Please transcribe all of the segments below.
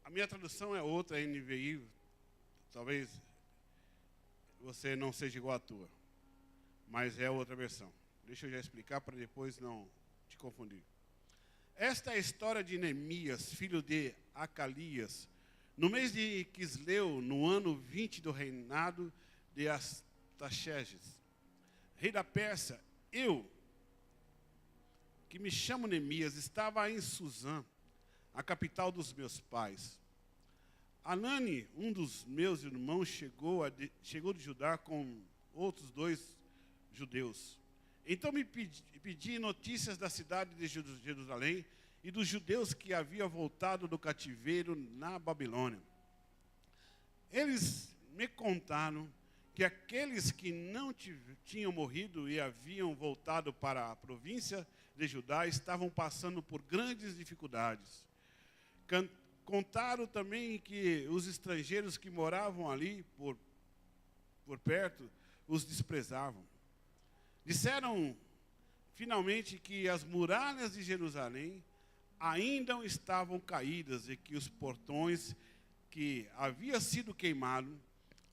A minha tradução é outra, NVI, talvez você não seja igual à tua, mas é outra versão. Deixa eu já explicar para depois não te confundir. Esta é a história de Neemias, filho de Acalias, no mês de Quisleu, no ano 20 do reinado de Artaxerxes, rei da Pérsia. Eu, que me chamo Neemias, estava em Suzã, a capital dos meus pais. Anani, um dos meus irmãos, chegou de Judá com outros 2 judeus. Então me pedi notícias da cidade de Jerusalém e dos judeus que haviam voltado do cativeiro na Babilônia. Eles me contaram que aqueles que não tinham morrido e haviam voltado para a província de Judá estavam passando por grandes dificuldades. Contaram também que os estrangeiros que moravam ali por perto os desprezavam. Disseram finalmente que as muralhas de Jerusalém ainda estavam caídas e que os portões que havia sido queimado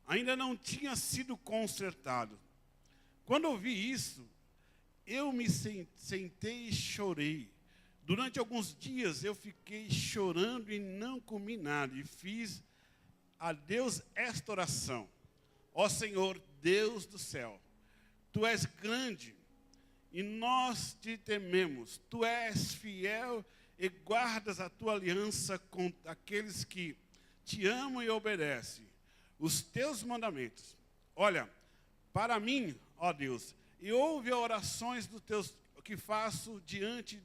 ainda não tinha sido consertado. Quando ouvi isso, eu me sentei e chorei. Durante alguns dias eu fiquei chorando e não comi nada. E fiz a Deus esta oração: ó Senhor, Deus do céu, Tu és grande e nós te tememos. Tu és fiel e guardas a Tua aliança com aqueles que te amam e obedecem os Teus mandamentos. Olha, para mim, ó Deus, e ouve as orações dos Teus que faço diante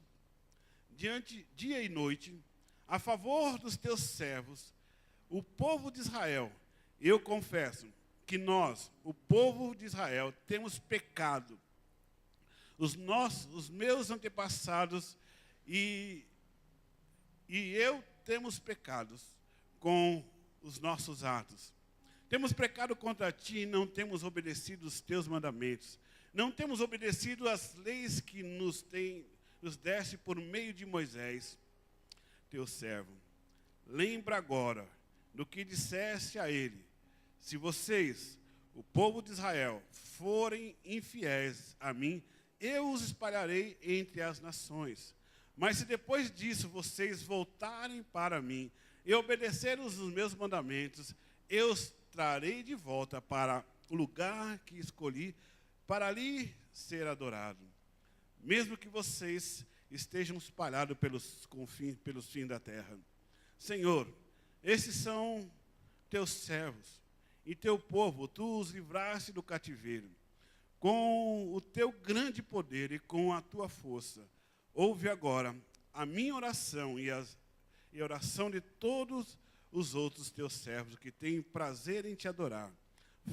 dia e noite, a favor dos Teus servos, o povo de Israel. Eu confesso que nós, o povo de Israel, temos pecado. Os meus antepassados e eu temos pecados com os nossos atos. Temos pecado contra Ti e não temos obedecido os Teus mandamentos. Não temos obedecido as leis que nos deste por meio de Moisés, Teu servo. Lembra agora do que disseste a ele: se vocês, o povo de Israel, forem infiéis a mim, eu os espalharei entre as nações. Mas se depois disso vocês voltarem para mim e obedecerem os meus mandamentos, eu os trarei de volta para o lugar que escolhi para ali ser adorado. Mesmo que vocês estejam espalhados pelos fins da terra. Senhor, esses são Teus servos e Teu povo. Tu os livraste do cativeiro com o Teu grande poder e com a Tua força. Ouve agora a minha oração e a oração de todos os outros Teus servos que têm prazer em Te adorar.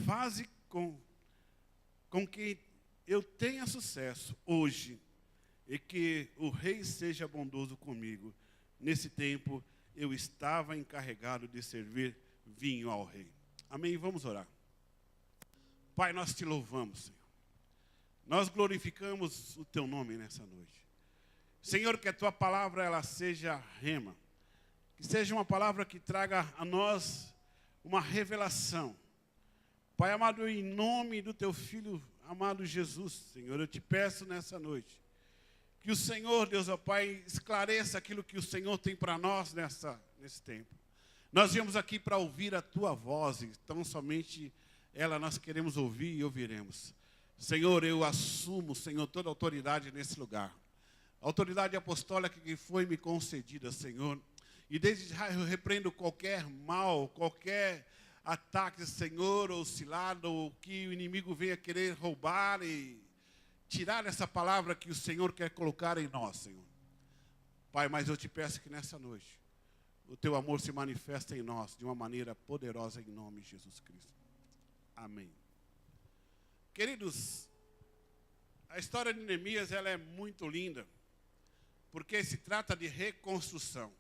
Faze com que eu tenha sucesso hoje e que o rei seja bondoso comigo. Nesse tempo eu estava encarregado de servir vinho ao rei. Amém? Vamos orar. Pai, nós Te louvamos, Senhor. Nós glorificamos o Teu nome nessa noite. Senhor, que a Tua palavra ela seja rema. Que seja uma palavra que traga a nós uma revelação. Pai amado, em nome do Teu Filho amado Jesus, Senhor, eu Te peço nessa noite que o Senhor, Deus, ó Pai, esclareça aquilo que o Senhor tem para nós nesse tempo. Nós viemos aqui para ouvir a Tua voz, então somente ela nós queremos ouvir e ouviremos. Senhor, eu assumo, Senhor, toda a autoridade nesse lugar. A autoridade apostólica que foi me concedida, Senhor. E desde já eu repreendo qualquer mal, qualquer ataque, Senhor, ou cilada, ou que o inimigo venha querer roubar e tirar essa palavra que o Senhor quer colocar em nós, Senhor. Pai, mas eu Te peço que nessa noite o Teu amor se manifesta em nós de uma maneira poderosa em nome de Jesus Cristo. Amém. Queridos, a história de Neemias ela é muito linda, porque se trata de reconstrução,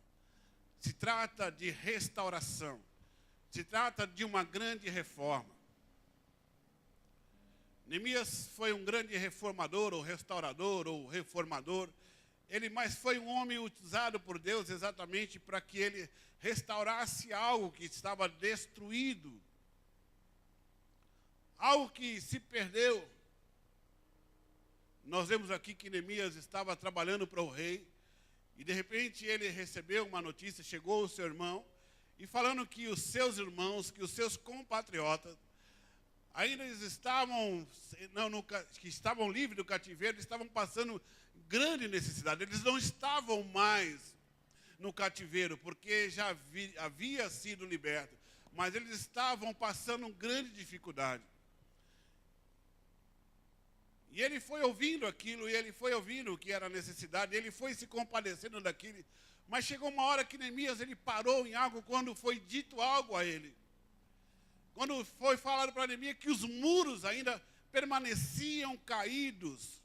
se trata de restauração, se trata de uma grande reforma. Neemias foi um grande reformador, ou restaurador, ou reformador. mas foi um homem usado por Deus exatamente para que ele restaurasse algo que estava destruído, algo que se perdeu. Nós vemos aqui que Neemias estava trabalhando para o rei, e de repente ele recebeu uma notícia, chegou o seu irmão, e falando que os seus irmãos, que os seus compatriotas, ainda eles estavam, que estavam livres do cativeiro, estavam passando grande necessidade. Eles não estavam mais no cativeiro, porque já havia sido liberto, mas eles estavam passando grande dificuldade. E ele foi ouvindo aquilo, e ele foi ouvindo o que era a necessidade, ele foi se compadecendo daquilo. Mas chegou uma hora que Neemias, ele parou em algo quando foi dito algo a ele. Quando foi falado para Neemias que os muros ainda permaneciam caídos,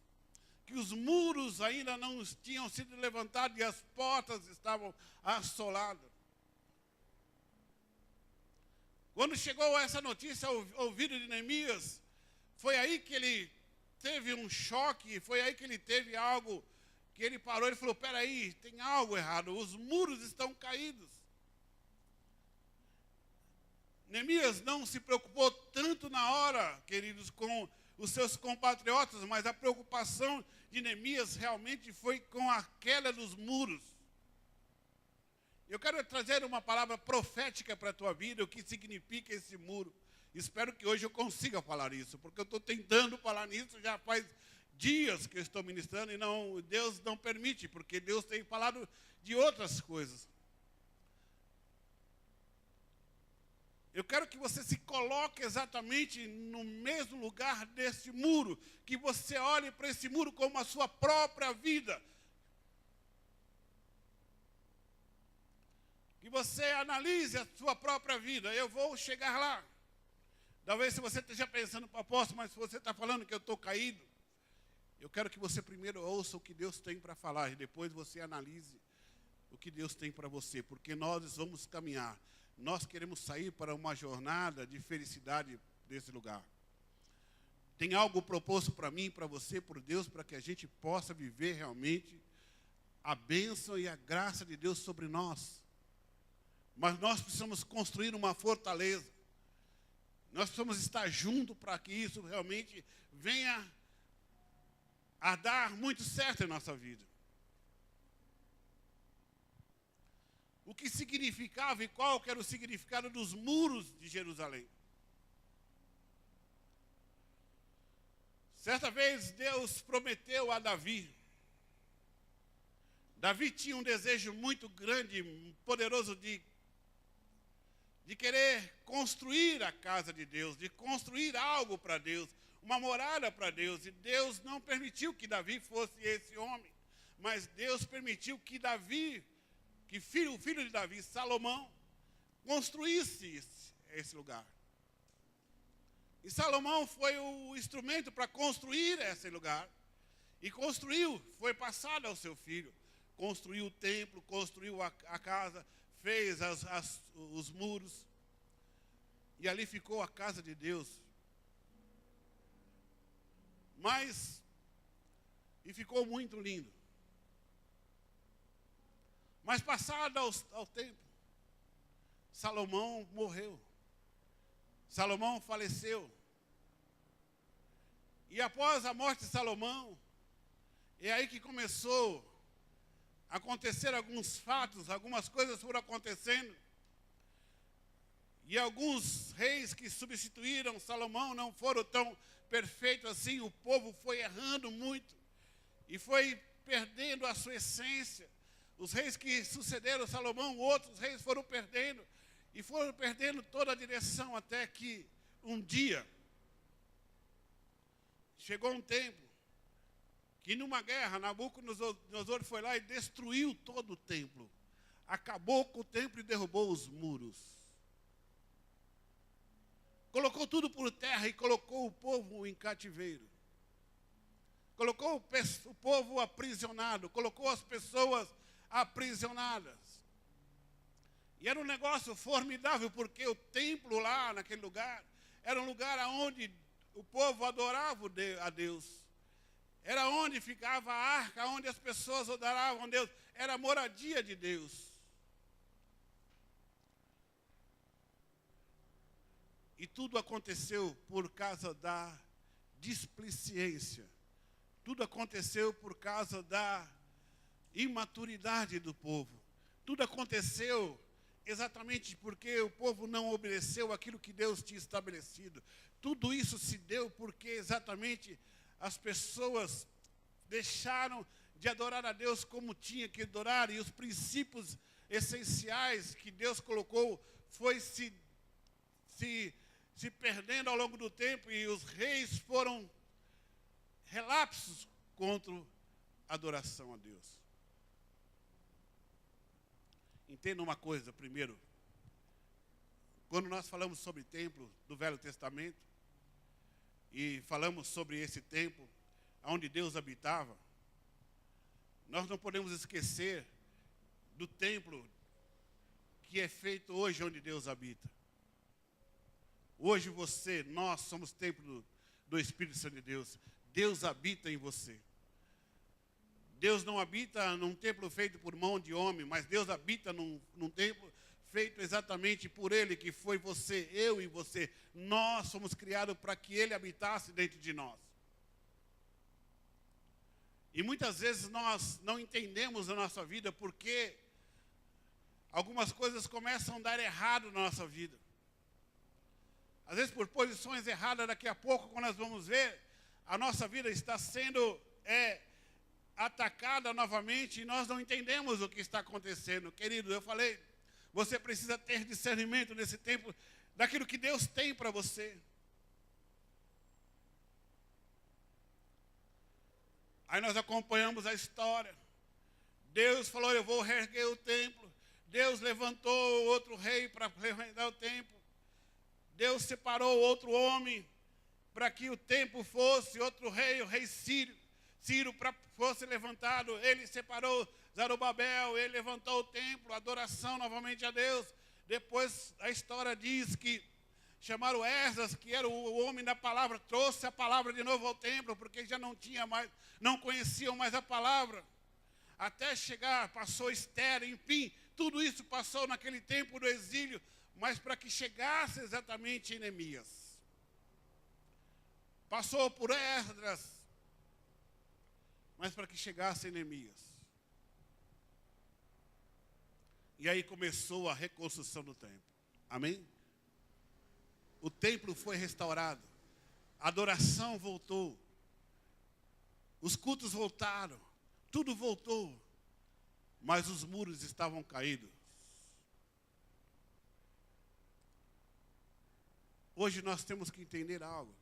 que os muros ainda não tinham sido levantados e as portas estavam assoladas. Quando chegou essa notícia ao ouvido de Neemias, foi aí que ele teve um choque, foi aí que ele teve algo, que ele parou, ele falou, peraí, tem algo errado, os muros estão caídos. Neemias não se preocupou tanto na hora, queridos, com os seus compatriotas, mas a preocupação de Neemias realmente foi com a queda dos muros. Eu quero trazer uma palavra profética para a tua vida, o que significa esse muro. Espero que hoje eu consiga falar isso, porque eu estou tentando falar nisso, já faz dias que eu estou ministrando, e Deus não permite, porque Deus tem falado de outras coisas. Eu quero que você se coloque exatamente no mesmo lugar desse muro, que você olhe para esse muro como a sua própria vida. Que você analise a sua própria vida. Eu vou chegar lá. Talvez se você esteja pensando, apóstolo, mas se você está falando que eu estou caído, eu quero que você primeiro ouça o que Deus tem para falar, e depois você analise o que Deus tem para você, porque nós vamos caminhar. Nós queremos sair para uma jornada de felicidade desse lugar. Tem algo proposto para mim, para você, por Deus, para que a gente possa viver realmente a bênção e a graça de Deus sobre nós. Mas nós precisamos construir uma fortaleza. Nós precisamos estar juntos para que isso realmente venha a dar muito certo em nossa vida. O que significava e qual que era o significado dos muros de Jerusalém. Certa vez Deus prometeu a Davi. Davi tinha um desejo muito grande, poderoso de querer construir a casa de Deus, de construir algo para Deus, uma morada para Deus. E Deus não permitiu que Davi fosse esse homem, mas Deus permitiu que Davi, o filho de Davi, Salomão, construísse esse lugar. E Salomão foi o instrumento para construir esse lugar. E construiu, foi passado ao seu filho. Construiu o templo, construiu a casa, fez os muros, e ali ficou a casa de Deus. E ficou muito lindo. Mas passado ao tempo, Salomão morreu. Salomão faleceu. E após a morte de Salomão, é aí que começou acontecer alguns fatos, algumas coisas foram acontecendo. E alguns reis que substituíram Salomão não foram tão perfeitos assim. O povo foi errando muito e foi perdendo a sua essência. Os reis que sucederam Salomão, outros reis foram perdendo. E foram perdendo toda a direção, até que um dia chegou um tempo que numa guerra, Nabucodonosor foi lá e destruiu todo o templo. Acabou com o templo e derrubou os muros. Colocou tudo por terra e colocou o povo em cativeiro. Colocou o povo aprisionado, colocou as pessoas aprisionadas. E era um negócio formidável, porque o templo lá, naquele lugar, era um lugar onde o povo adorava a Deus. Era onde ficava a arca, onde as pessoas adoravam a Deus. Era a moradia de Deus. E tudo aconteceu por causa da displicência. Tudo aconteceu por causa da imaturidade do povo. Tudo aconteceu exatamente porque o povo não obedeceu aquilo que Deus tinha estabelecido. Tudo isso se deu porque exatamente as pessoas deixaram de adorar a Deus como tinha que adorar, e os princípios essenciais que Deus colocou foi se perdendo ao longo do tempo, e os reis foram relapsos contra a adoração a Deus. Entenda uma coisa primeiro. Quando nós falamos sobre templo do Velho Testamento, e falamos sobre esse templo, onde Deus habitava, nós não podemos esquecer do templo que é feito hoje onde Deus habita. Hoje nós somos templo do Espírito Santo de Deus. Deus habita em você. Deus não habita num templo feito por mão de homem, mas Deus habita num templo feito exatamente por Ele, que foi você, eu e você. Nós somos criados para que Ele habitasse dentro de nós. E muitas vezes nós não entendemos na nossa vida porque algumas coisas começam a dar errado na nossa vida. Às vezes por posições erradas, daqui a pouco, quando nós vamos ver, a nossa vida está sendo atacada novamente e nós não entendemos o que está acontecendo. Querido, eu falei, você precisa ter discernimento nesse tempo daquilo que Deus tem para você. Aí nós acompanhamos a história. Deus falou, eu vou reerguer o templo. Deus levantou outro rei para reerguer o templo. Deus separou outro homem para que o templo fosse outro rei, o rei Ciro fosse levantado. Ele separou Zorobabel, ele levantou o templo, adoração novamente a Deus. Depois a história diz que chamaram Esdras, que era o homem da palavra, trouxe a palavra de novo ao templo, porque já não conheciam mais a palavra. Até chegar, passou Esther, enfim, tudo isso passou naquele tempo do exílio, mas para que chegasse exatamente em Neemias. Passou por Esdras, mas para que chegasse em Neemias. E aí começou a reconstrução do templo. Amém? O templo foi restaurado. A adoração voltou. Os cultos voltaram. Tudo voltou. Mas os muros estavam caídos. Hoje nós temos que entender algo.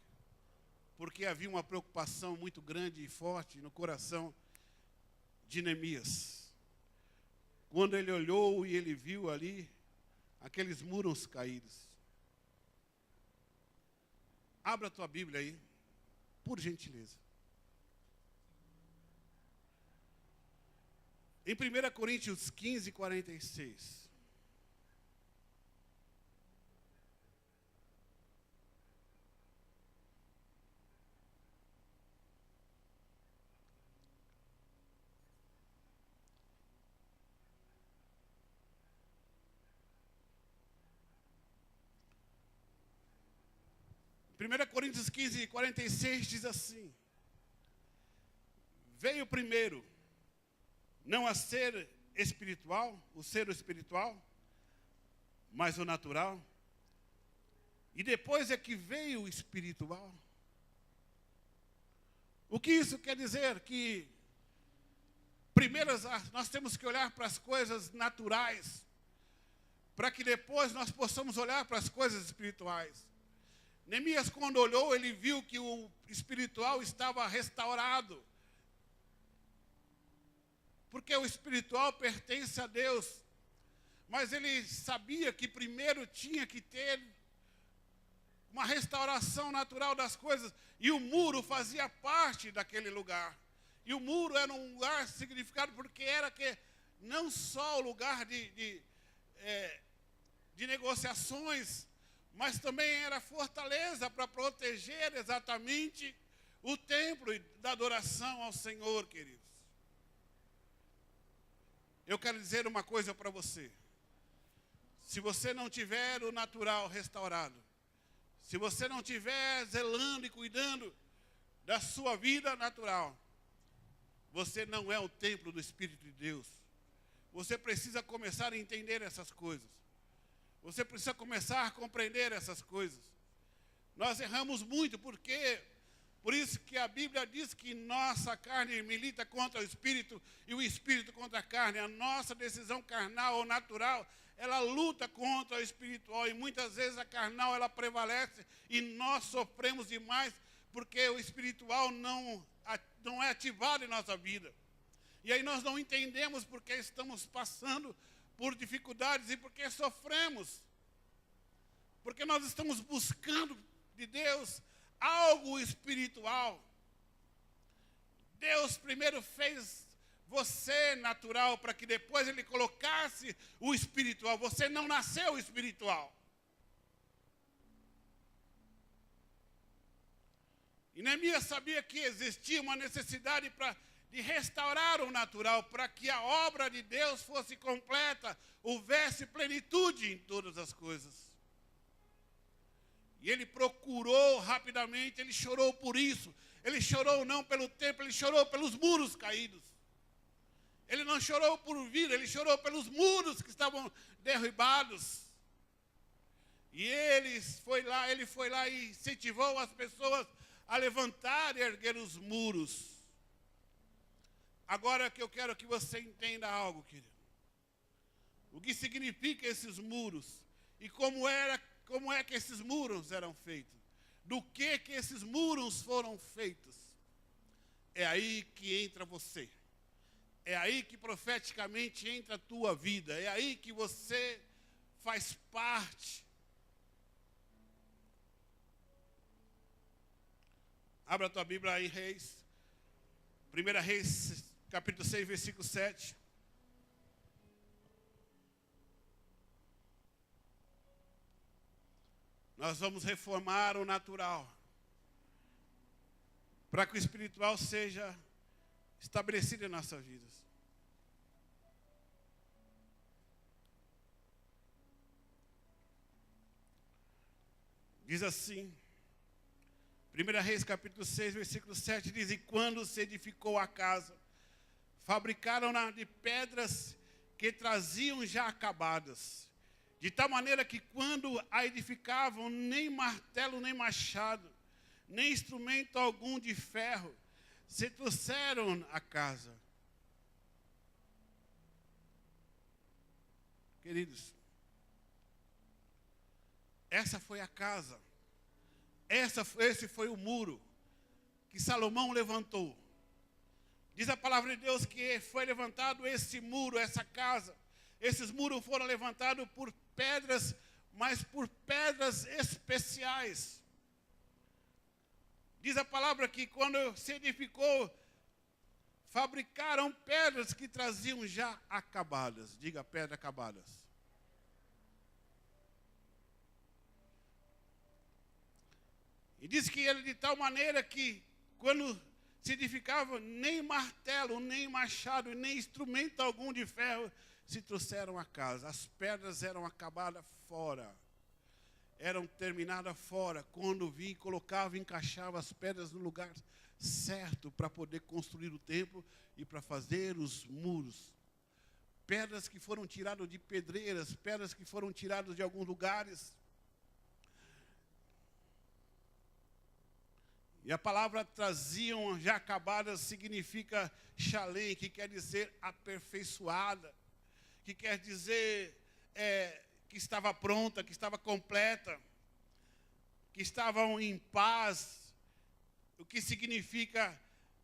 Porque havia uma preocupação muito grande e forte no coração de Neemias. Quando ele olhou e ele viu ali aqueles muros caídos. Abra a tua Bíblia aí, por gentileza. Em 1 Coríntios 15, 46. Em 1 Coríntios 15, 46 diz assim: veio primeiro, não a ser espiritual, o ser espiritual, mas o natural. E depois é que veio o espiritual. O que isso quer dizer? Que primeiro nós temos que olhar para as coisas naturais, para que depois nós possamos olhar para as coisas espirituais. Neemias, quando olhou, ele viu que o espiritual estava restaurado. Porque o espiritual pertence a Deus. Mas ele sabia que primeiro tinha que ter uma restauração natural das coisas. E o muro fazia parte daquele lugar. E o muro era um lugar significado porque era que não só o lugar de negociações, mas também era fortaleza para proteger exatamente o templo da adoração ao Senhor, queridos. Eu quero dizer uma coisa para você. Se você não tiver o natural restaurado, se você não estiver zelando e cuidando da sua vida natural, você não é o templo do Espírito de Deus. Você precisa começar a entender essas coisas. Você precisa começar a compreender essas coisas. Nós erramos muito, porque por isso que a Bíblia diz que nossa carne milita contra o Espírito e o Espírito contra a carne. A nossa decisão carnal ou natural, ela luta contra o espiritual, e muitas vezes a carnal ela prevalece e nós sofremos demais porque o espiritual não é ativado em nossa vida. E aí nós não entendemos porque estamos passando por dificuldades e porque sofremos. Porque nós estamos buscando de Deus algo espiritual. Deus primeiro fez você natural para que depois Ele colocasse o espiritual. Você não nasceu espiritual. E Neemias sabia que existia uma necessidade de restaurar o natural, para que a obra de Deus fosse completa, houvesse plenitude em todas as coisas. E ele procurou rapidamente, ele chorou por isso. Ele chorou não pelo templo, ele chorou pelos muros caídos. Ele não chorou por vida, ele chorou pelos muros que estavam derribados. E ele foi lá e incentivou as pessoas a levantar e erguer os muros. Agora que eu quero que você entenda algo, querido. O que significa esses muros? E como é que esses muros eram feitos? Do que esses muros foram feitos? É aí que entra você. É aí que profeticamente entra a tua vida. É aí que você faz parte. Abra a tua Bíblia aí, Reis. 1 Reis, capítulo 6, versículo 7. Nós vamos reformar o natural, para que o espiritual seja estabelecido em nossas vidas. Diz assim, 1 Reis capítulo 6, versículo 7, diz: e quando se edificou a casa, fabricaram-na de pedras que traziam já acabadas, de tal maneira que quando a edificavam, nem martelo, nem machado, nem instrumento algum de ferro, se trouxeram à casa. Queridos, essa foi a casa. Esse foi o muro que Salomão levantou. Diz a palavra de Deus que foi levantado esse muro, essa casa. Esses muros foram levantados por pedras, mas por pedras especiais. Diz a palavra que quando se edificou, fabricaram pedras que traziam já acabadas. Diga, pedras acabadas. E diz que ele de tal maneira que quando se edificava, nem martelo, nem machado, nem instrumento algum de ferro se trouxeram a casa. As pedras eram acabadas fora. Eram terminadas fora. Quando vinha, colocava e encaixava as pedras no lugar certo para poder construir o templo e para fazer os muros. Pedras que foram tiradas de pedreiras, pedras que foram tiradas de alguns lugares. E a palavra traziam já acabadas significa shalem, que quer dizer aperfeiçoada, que quer dizer que estava pronta, que estava completa, que estavam em paz. O que significa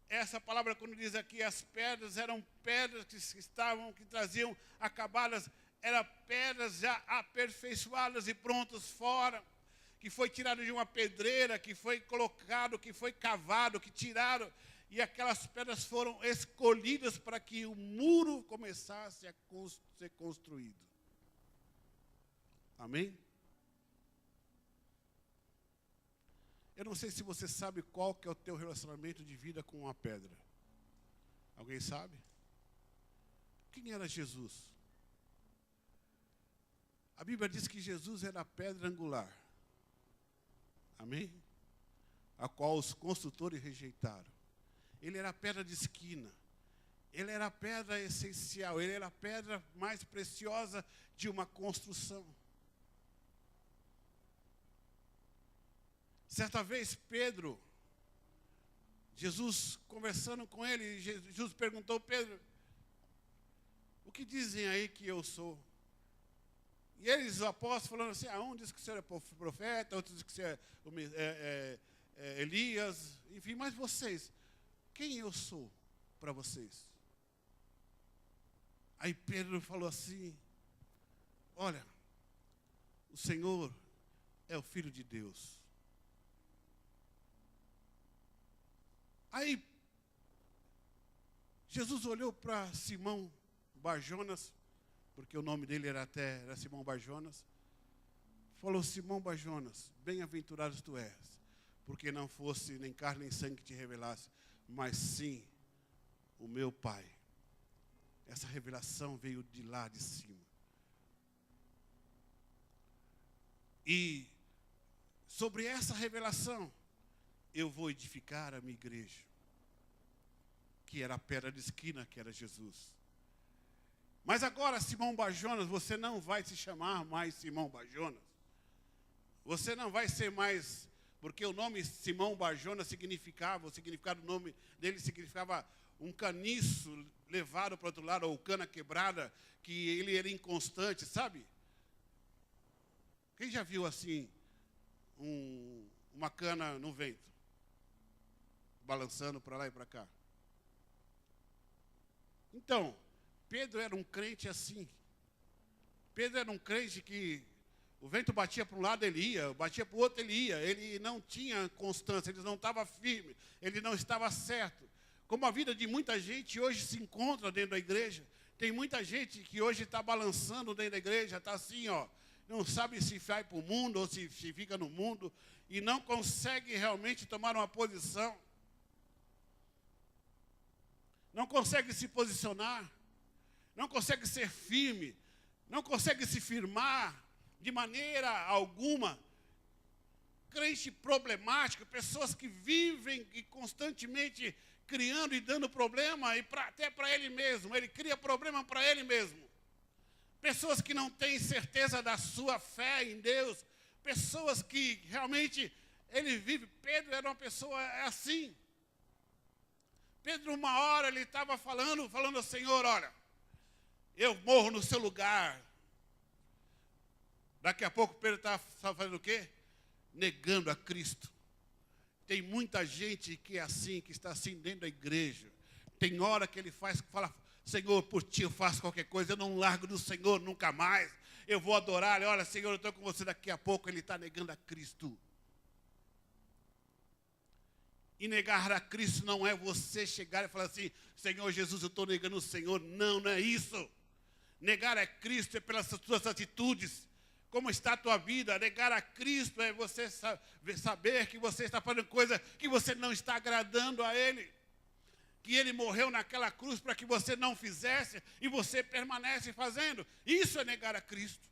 essa palavra quando diz aqui as pedras, eram pedras que traziam acabadas, eram pedras já aperfeiçoadas e prontas fora, que foi tirado de uma pedreira, que foi colocado, que foi cavado, que tiraram, e aquelas pedras foram escolhidas para que o muro começasse a ser construído. Amém? Eu não sei se você sabe qual que é o teu relacionamento de vida com a pedra. Alguém sabe? Quem era Jesus? A Bíblia diz que Jesus era a pedra angular. Amém? A qual os construtores rejeitaram. Ele era a pedra de esquina. Ele era a pedra essencial. Ele era a pedra mais preciosa de uma construção. Certa vez, Pedro, Jesus conversando com ele, Jesus perguntou: Pedro, o que dizem aí que eu sou? E eles, os apóstolos, falando assim: um diz que o senhor é profeta, outro diz que o senhor é Elias, enfim, mas vocês, quem eu sou para vocês? Aí Pedro falou assim: olha, o Senhor é o Filho de Deus. Aí Jesus olhou para Simão Barjonas, porque o nome dele era Simão Barjonas, falou: Simão Barjonas, bem-aventurado tu és, porque não fosse nem carne nem sangue que te revelasse, mas sim o meu Pai. Essa revelação veio de lá de cima. E sobre essa revelação, eu vou edificar a minha igreja, que era a pedra de esquina, que era Jesus. Mas agora, Simão Barjonas, você não vai se chamar mais Simão Barjonas. Você não vai ser mais, porque o nome Simão Barjonas significava, o significado do nome dele significava um caniço levado para o outro lado, ou cana quebrada, que ele era inconstante, sabe? Quem já viu assim, uma cana no vento? Balançando para lá e para cá. Então, Pedro era um crente assim. Pedro era um crente que o vento batia para um lado, ele ia, batia para o outro, ele ia. Ele não tinha constância, ele não estava firme, ele não estava certo. Como a vida de muita gente hoje se encontra dentro da igreja. Tem muita gente que hoje está balançando dentro da igreja, está assim, ó, não sabe se vai para o mundo ou se fica no mundo, e não consegue realmente tomar uma posição. Não consegue se posicionar, não consegue ser firme, não consegue se firmar de maneira alguma. Crente problemático, pessoas que vivem e constantemente criando e dando problema, e até para ele mesmo, ele cria problema para ele mesmo. Pessoas que não têm certeza da sua fé em Deus, pessoas que realmente ele vive. Pedro era uma pessoa assim. Pedro, uma hora, ele estava falando ao Senhor: olha, eu morro no seu lugar. Daqui a pouco Pedro estava fazendo o quê? Negando a Cristo. Tem muita gente que é assim, que está assim dentro da igreja. Tem hora que ele fala: Senhor, por ti eu faço qualquer coisa, eu não largo do Senhor nunca mais. Eu vou adorar, olha, Senhor, eu estou com você. Daqui a pouco ele está negando a Cristo. E negar a Cristo não é você chegar e falar assim: Senhor Jesus, eu estou negando o Senhor. Não, não é isso. Negar a Cristo é pelas suas atitudes. Como está a tua vida? Negar a Cristo é você saber que você está fazendo coisa que você não está agradando a Ele. Que Ele morreu naquela cruz para que você não fizesse e você permanece fazendo. Isso é negar a Cristo.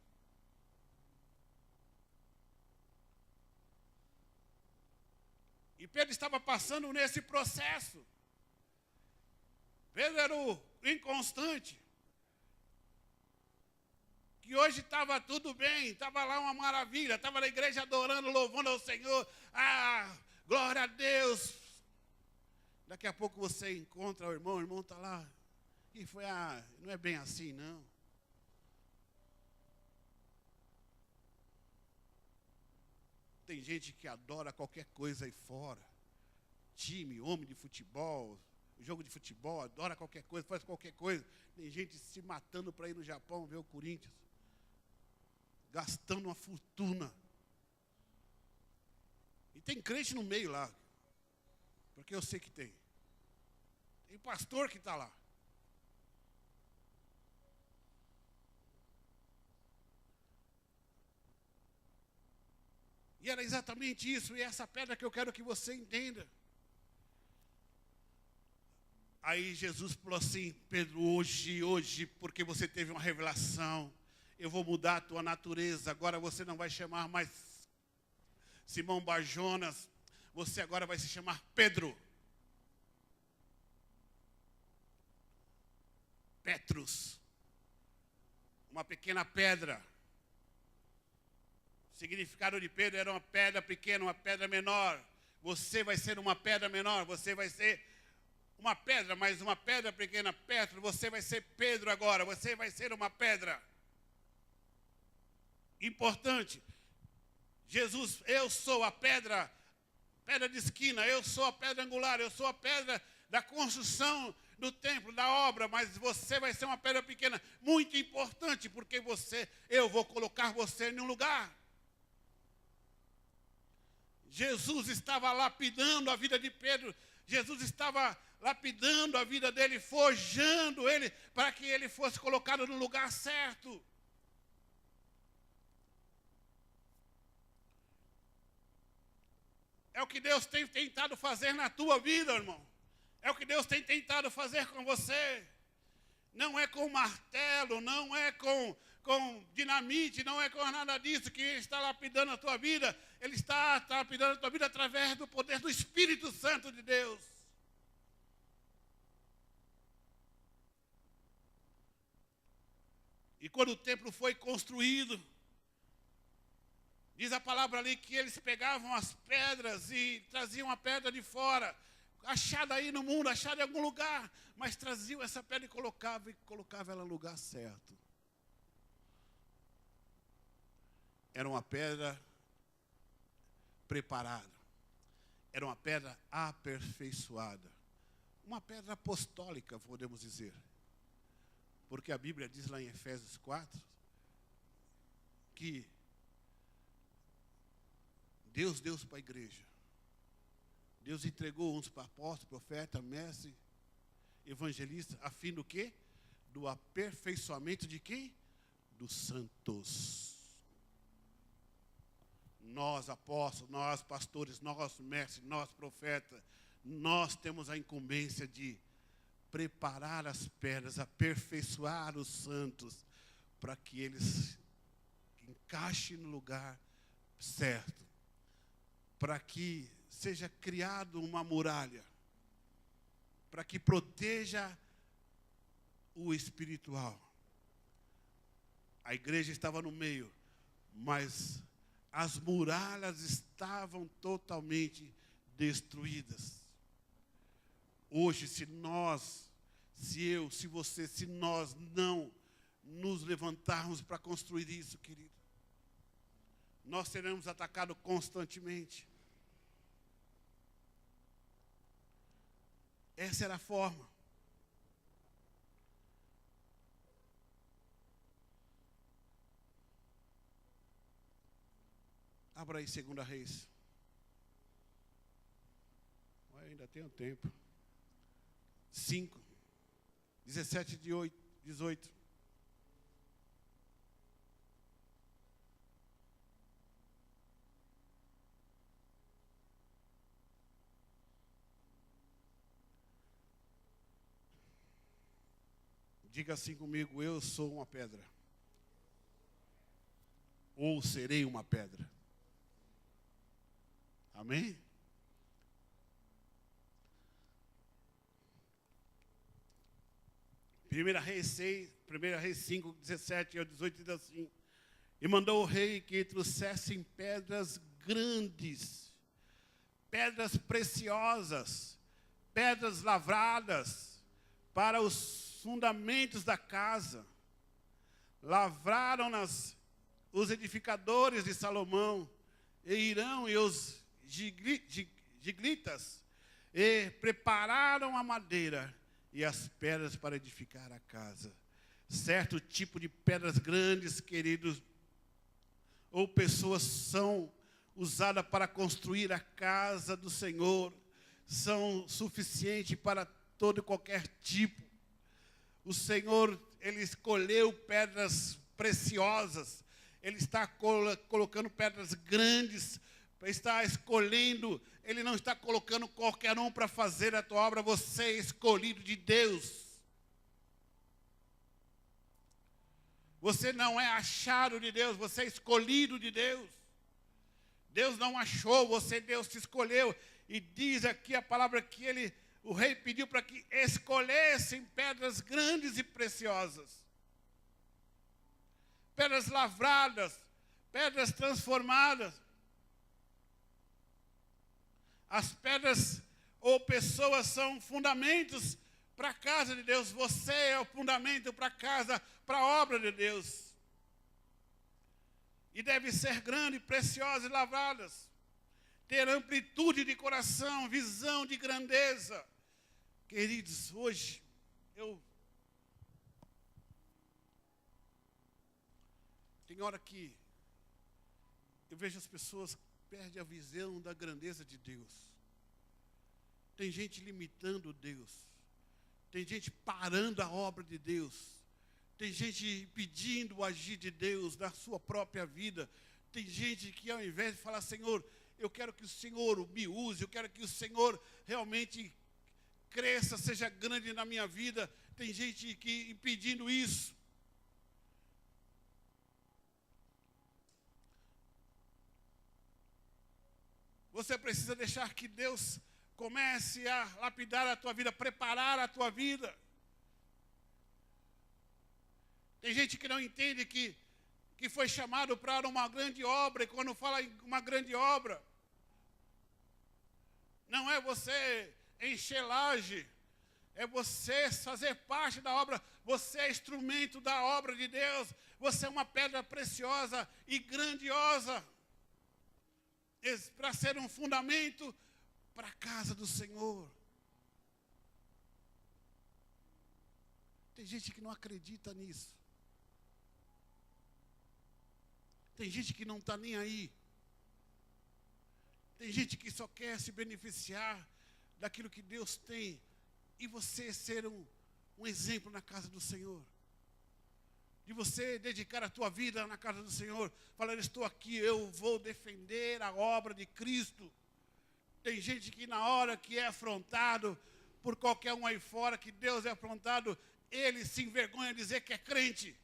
E Pedro estava passando nesse processo. Pedro era o inconstante. Que hoje estava tudo bem, estava lá uma maravilha, estava na igreja adorando, louvando ao Senhor. Ah, glória a Deus. Daqui a pouco você encontra o irmão está lá. E foi, não é bem assim, não. Tem gente que adora qualquer coisa aí fora. Time, homem de futebol, jogo de futebol, adora qualquer coisa, faz qualquer coisa. Tem gente se matando para ir no Japão ver o Corinthians. Gastando uma fortuna. E tem crente no meio lá. Porque eu sei que tem. Tem pastor que está lá. E era exatamente isso, e essa pedra que eu quero que você entenda. Aí Jesus falou assim: Pedro, hoje, porque você teve uma revelação, eu vou mudar a tua natureza. Agora você não vai chamar mais Simão Barjonas, você agora vai se chamar Pedro. Petrus, uma pequena pedra. O significado de Pedro era uma pedra pequena, uma pedra menor. Você vai ser uma pedra menor, você vai ser uma pedra, mas uma pedra pequena. Petro, você vai ser Pedro agora, você vai ser uma pedra. Importante. Jesus, eu sou a pedra de esquina, eu sou a pedra angular, eu sou a pedra da construção do templo, da obra, mas você vai ser uma pedra pequena, muito importante, porque eu vou colocar você em um lugar. Jesus estava lapidando a vida de Pedro, Jesus estava lapidando a vida dele, forjando ele, para que ele fosse colocado no lugar certo. É o que Deus tem tentado fazer na tua vida, irmão. É o que Deus tem tentado fazer com você. Não é com martelo, não é com dinamite, não é com nada disso que Ele está lapidando a tua vida. Ele está lapidando a tua vida através do poder do Espírito Santo de Deus. E quando o templo foi construído, diz a palavra ali que eles pegavam as pedras e traziam a pedra de fora, achada aí no mundo, achada em algum lugar, mas traziam essa pedra e colocava ela no lugar certo. Era uma pedra preparada, era uma pedra aperfeiçoada, uma pedra apostólica, podemos dizer, porque a Bíblia diz lá em Efésios 4, que Deus deu para a igreja. Deus entregou uns para apóstolo, profeta, mestre, evangelista, a fim do quê? Do aperfeiçoamento de quem? Dos santos. Nós apóstolos, nós pastores, nós mestres, nós profetas, nós temos a incumbência de preparar as pedras, aperfeiçoar os santos, para que eles encaixem no lugar certo, para que seja criado uma muralha, para que proteja o espiritual. A igreja estava no meio, mas as muralhas estavam totalmente destruídas. Hoje, se nós não nos levantarmos para construir isso, querido, nós seremos atacados constantemente. Essa era a forma. Abra aí 2 Reis. Ainda tenho tempo. 5, 17 de 18. Diga assim comigo: eu sou uma pedra. Ou serei uma pedra. Amém? Primeira Reis 5, 17 ao 18 diz assim: e mandou o rei que trouxessem pedras grandes, pedras preciosas, pedras lavradas para os fundamentos da casa. Lavraram-nas os edificadores de Salomão, e Irão e os giglitas, e prepararam a madeira e as pedras para edificar a casa. Certo tipo de pedras grandes, queridos, ou pessoas são usadas para construir a casa do Senhor, são suficientes para todo e qualquer tipo. O Senhor, Ele escolheu pedras preciosas, Ele está colocando pedras grandes está escolhendo, Ele não está colocando qualquer um para fazer a tua obra, você é escolhido de Deus. Você não é achado de Deus, você é escolhido de Deus. Deus não achou você, Deus te escolheu. E diz aqui a palavra que o rei pediu para que escolhessem pedras grandes e preciosas. Pedras lavradas, pedras transformadas. As pedras ou pessoas são fundamentos para a casa de Deus. Você é o fundamento para a casa, para a obra de Deus. E deve ser grande, preciosa e lavradas. Ter amplitude de coração, visão de grandeza. Queridos, hoje tem hora que eu vejo as pessoas perdem a visão da grandeza de Deus. Tem gente limitando Deus. Tem gente parando a obra de Deus. Tem gente impedindo o agir de Deus na sua própria vida. Tem gente que ao invés de falar, Senhor, eu quero que o Senhor me use, eu quero que o Senhor realmente cresça, seja grande na minha vida. Tem gente que impedindo isso. Você precisa deixar que Deus comece a lapidar a tua vida, preparar a tua vida. Tem gente que não entende que foi chamado para uma grande obra, e quando fala em uma grande obra, não é você encher laje, é você fazer parte da obra, você é instrumento da obra de Deus, você é uma pedra preciosa e grandiosa, para ser um fundamento para a casa do Senhor. Tem gente que não acredita nisso. Tem gente que não está nem aí. Tem gente que só quer se beneficiar daquilo que Deus tem. E você ser um exemplo na casa do Senhor. De você dedicar a tua vida na casa do Senhor. Falar, estou aqui, eu vou defender a obra de Cristo. Tem gente que na hora que é afrontado por qualquer um aí fora, que Deus é afrontado, ele se envergonha de dizer que é crente.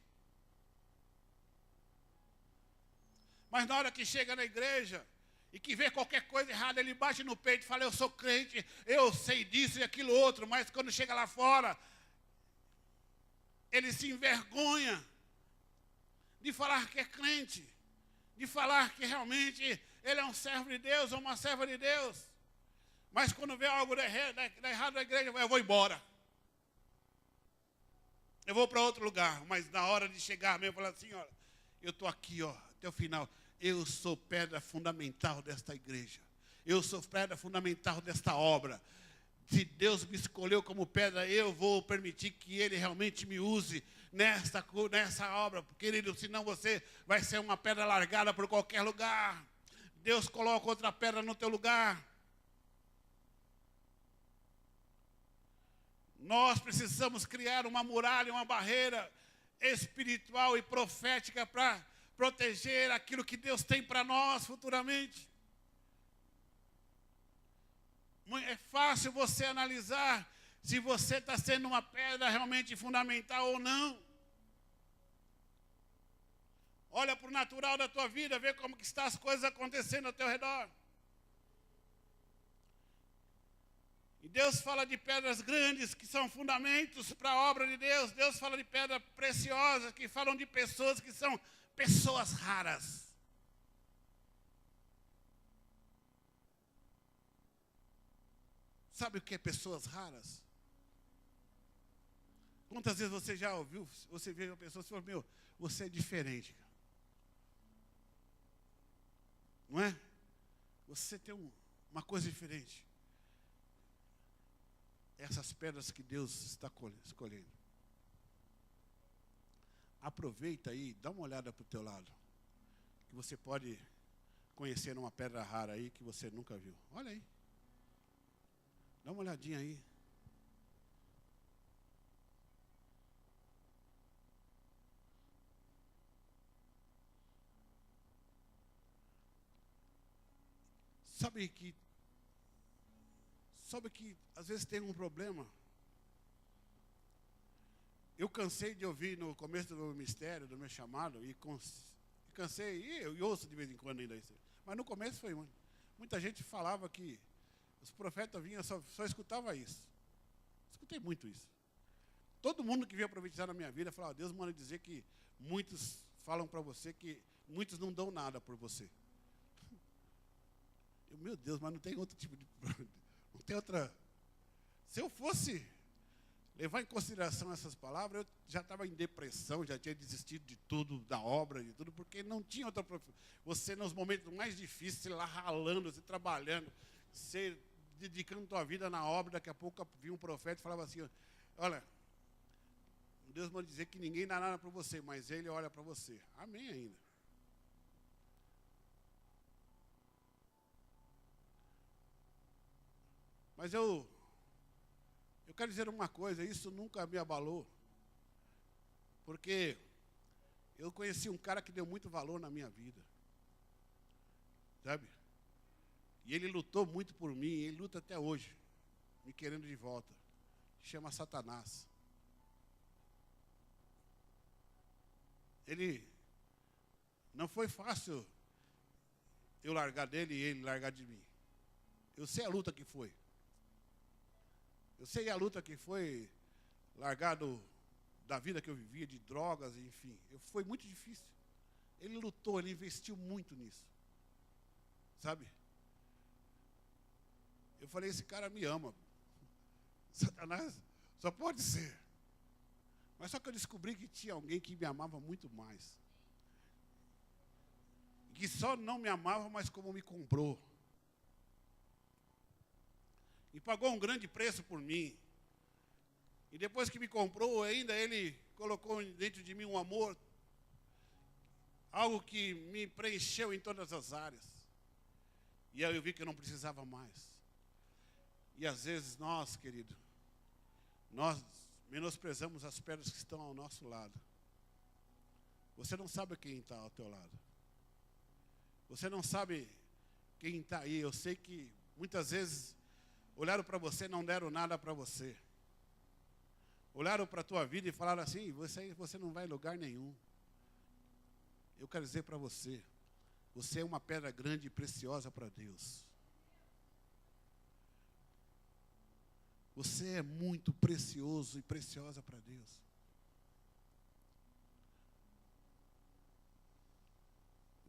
Mas na hora que chega na igreja e que vê qualquer coisa errada, ele bate no peito e fala, eu sou crente, eu sei disso e aquilo outro. Mas quando chega lá fora, ele se envergonha de falar que é crente, de falar que realmente ele é um servo de Deus ou uma serva de Deus. Mas quando vê algo errado na igreja, eu vou embora. Eu vou para outro lugar. Mas na hora de chegar mesmo, falar assim, olha, eu estou aqui, até o final. Eu sou pedra fundamental desta igreja. Eu sou pedra fundamental desta obra. Se Deus me escolheu como pedra, eu vou permitir que Ele realmente me use nessa obra. Querido, senão você vai ser uma pedra largada por qualquer lugar. Deus coloca outra pedra no teu lugar. Nós precisamos criar uma muralha, uma barreira espiritual e profética para proteger aquilo que Deus tem para nós futuramente. É fácil você analisar se você está sendo uma pedra realmente fundamental ou não. Olha para o natural da tua vida, vê como que estão as coisas acontecendo ao teu redor. E Deus fala de pedras grandes que são fundamentos para a obra de Deus. Deus fala de pedras preciosas que falam de pessoas que são pessoas raras. Sabe o que é pessoas raras? Quantas vezes você já ouviu, você vê uma pessoa e fala, meu, você é diferente. Não é? Você tem uma coisa diferente. Essas pedras que Deus está escolhendo. Aproveita aí, dá uma olhada para o teu lado. Que você pode conhecer uma pedra rara aí que você nunca viu. Olha aí. Dá uma olhadinha aí. Sabe que às vezes tem um problema. Eu cansei de ouvir no começo do meu ministério, do meu chamado, e cansei, e eu ouço de vez em quando ainda isso. Mas no começo foi muito. Muita gente falava que os profetas vinham, só escutava isso. Escutei muito isso. Todo mundo que vinha profetizar na minha vida falava, Deus manda dizer que muitos falam para você que muitos não dão nada por você. Meu Deus, mas não tem outro tipo de... Não tem outra... Se eu fosse levar em consideração essas palavras, eu já estava em depressão, já tinha desistido de tudo, da obra, de tudo, porque não tinha outra profissão. Você, nos momentos mais difíceis, você lá ralando, você trabalhando, você dedicando a tua vida na obra, daqui a pouco vinha um profeta e falava assim, olha, Deus manda dizer que ninguém dá nada para você, mas Ele olha para você. Amém ainda. Mas eu quero dizer uma coisa, isso nunca me abalou, porque eu conheci um cara que deu muito valor na minha vida, sabe? E ele lutou muito por mim, ele luta até hoje, me querendo de volta. Chama Satanás. Ele, não foi fácil eu largar dele e ele largar de mim. Eu sei a luta que foi. Eu sei a luta que foi largar da vida que eu vivia, de drogas, enfim. Foi muito difícil. Ele lutou, ele investiu muito nisso. Sabe? Eu falei, esse cara me ama. Satanás só pode ser. Mas só que eu descobri que tinha alguém que me amava muito mais. Que só não me amava, mas como me comprou. E pagou um grande preço por mim. E depois que me comprou, ainda ele colocou dentro de mim um amor, algo que me preencheu em todas as áreas. E aí eu vi que eu não precisava mais. E às vezes nós, querido, nós menosprezamos as pedras que estão ao nosso lado. Você não sabe quem está ao teu lado. Você não sabe quem está aí. Eu sei que muitas vezes olharam para você e não deram nada para você. Olharam para a tua vida e falaram assim, você não vai em lugar nenhum. Eu quero dizer para você, você é uma pedra grande e preciosa para Deus. Você é muito precioso e preciosa para Deus.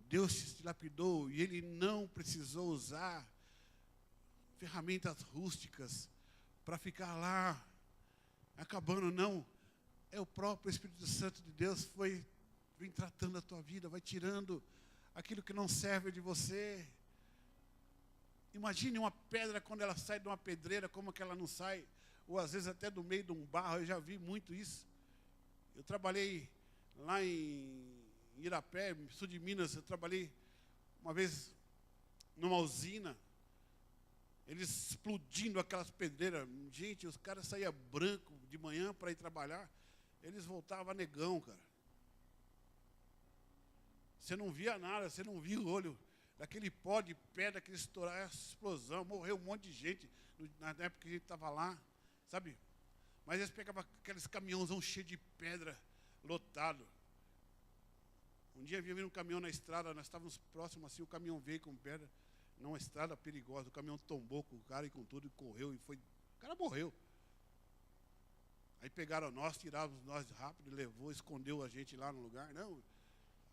Deus te lapidou e Ele não precisou usar ferramentas rústicas para ficar lá acabando, não. É o próprio Espírito Santo de Deus vem tratando a tua vida, vai tirando aquilo que não serve de você. Imagine uma pedra quando ela sai de uma pedreira, como que ela não sai, ou às vezes até do meio de um barro, eu já vi muito isso. Eu trabalhei lá em Irapé, sul de Minas, eu trabalhei uma vez numa usina, eles explodindo aquelas pedreiras. Gente, os caras saíam branco de manhã para ir trabalhar, eles voltavam negão, cara. Você não via nada, você não via o olho daquele pó de pedra que estourar, essa explosão, morreu um monte de gente na época que a gente estava lá, sabe? Mas eles pegavam aqueles caminhãozão cheios de pedra, lotado. Um dia havia vindo um caminhão na estrada, nós estávamos próximos assim, o caminhão veio com pedra, numa estrada perigosa, o caminhão tombou com o cara e com tudo, e correu, o cara morreu. Aí pegaram nós, tiraram nós rápido, levou, escondeu a gente lá no lugar, não.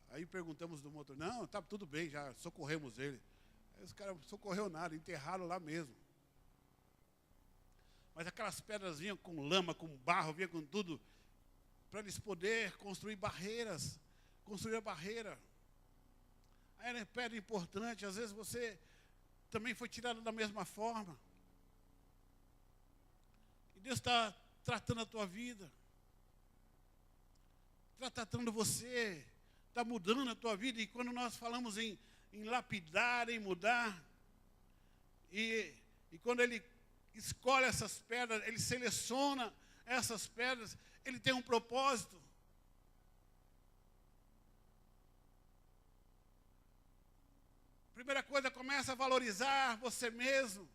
Aí perguntamos do motor, não, tá tudo bem, já socorremos ele. Aí os caras não socorreu nada, enterraram lá mesmo. Mas aquelas pedras vinham com lama, com barro, vinham com tudo, para eles poderem construir barreiras, construir a barreira. Aí era pedra importante, às vezes você também foi tirado da mesma forma. E Deus está tratando a tua vida, está tratando você, está mudando a tua vida. E quando nós falamos em lapidar, em mudar, e quando Ele escolhe essas pedras, Ele seleciona essas pedras, Ele tem um propósito. Primeira coisa, começa a valorizar você mesmo.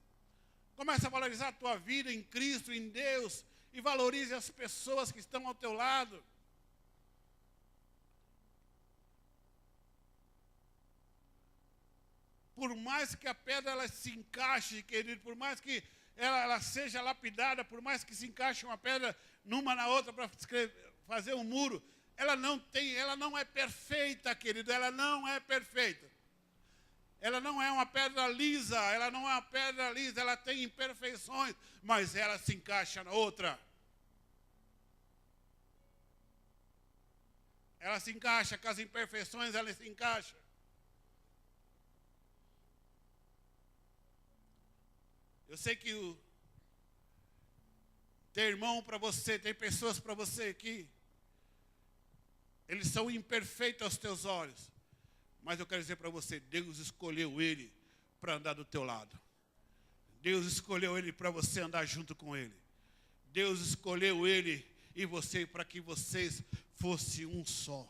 Começa a valorizar a tua vida em Cristo, em Deus. E valorize as pessoas que estão ao teu lado. Por mais que a pedra ela se encaixe, querido, por mais que ela seja lapidada, por mais que se encaixe uma pedra numa na outra para fazer um muro, ela não é perfeita, querido, ela não é perfeita. Ela não é uma pedra lisa, ela tem imperfeições, mas ela se encaixa na outra. Ela se encaixa com as imperfeições, ela se encaixa. Eu sei que tem irmão para você, tem pessoas para você aqui. Eles são imperfeitos aos teus olhos. Mas eu quero dizer para você, Deus escolheu ele para andar do teu lado. Deus escolheu ele para você andar junto com ele. Deus escolheu ele e você para que vocês fossem um só.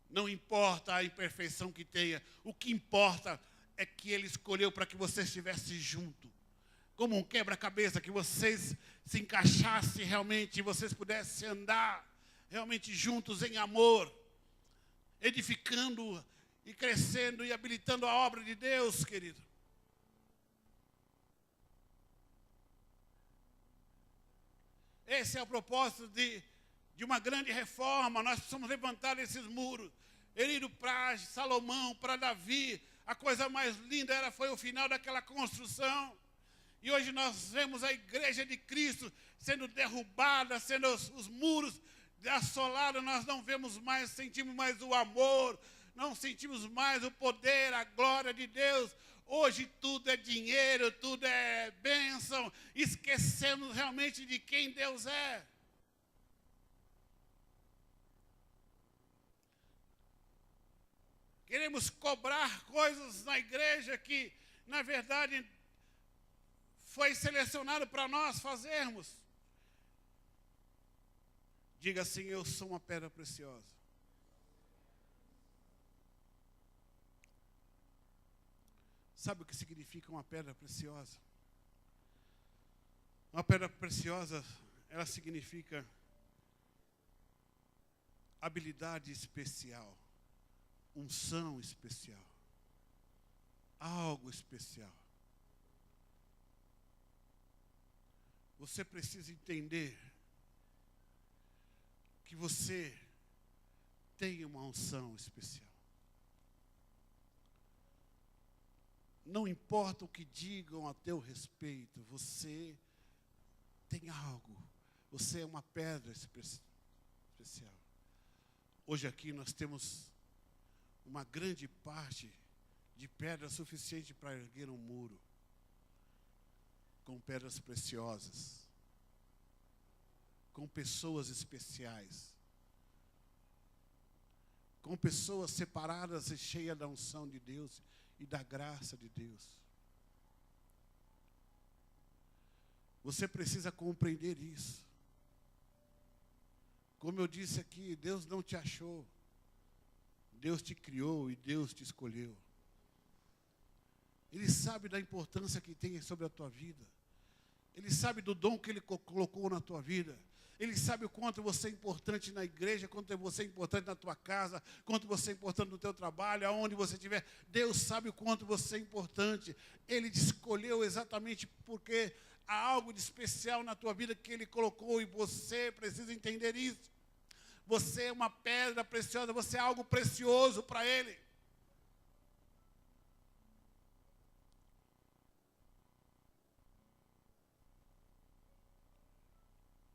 Não importa a imperfeição que tenha, o que importa é que ele escolheu para que vocês estivessem juntos. Como um quebra-cabeça, que vocês se encaixassem realmente, e vocês pudessem andar realmente juntos em amor, edificando e crescendo e habilitando a obra de Deus, querido. Esse é o propósito de uma grande reforma. Nós precisamos levantar esses muros. Querido, para Salomão, para Davi, a coisa mais linda foi o final daquela construção. E hoje nós vemos a igreja de Cristo sendo derrubada, sendo os muros assolados. Nós não vemos mais, sentimos mais o amor, não sentimos mais o poder, a glória de Deus. Hoje tudo é dinheiro, tudo é bênção. Esquecemos realmente de quem Deus é. Queremos cobrar coisas na igreja que, na verdade, foi selecionado para nós fazermos. Diga assim: eu sou uma pedra preciosa. Sabe o que significa uma pedra preciosa? Uma pedra preciosa, ela significa habilidade especial, unção especial, algo especial. Você precisa entender que você tem uma unção especial. Não importa o que digam a teu respeito, você tem algo. Você é uma pedra especial. Hoje aqui nós temos uma grande parte de pedra suficiente para erguer um muro, com pedras preciosas, com pessoas especiais, com pessoas separadas e cheias da unção de Deus e da graça de Deus. Você precisa compreender isso. Como eu disse aqui, Deus não te achou. Deus te criou e Deus te escolheu. Ele sabe da importância que tem sobre a tua vida. Ele sabe do dom que Ele colocou na tua vida. Ele sabe o quanto você é importante na igreja, quanto você é importante na tua casa, quanto você é importante no teu trabalho, aonde você estiver. Deus sabe o quanto você é importante. Ele te escolheu exatamente porque há algo de especial na tua vida que Ele colocou e você precisa entender isso. Você é uma pedra preciosa, você é algo precioso para Ele.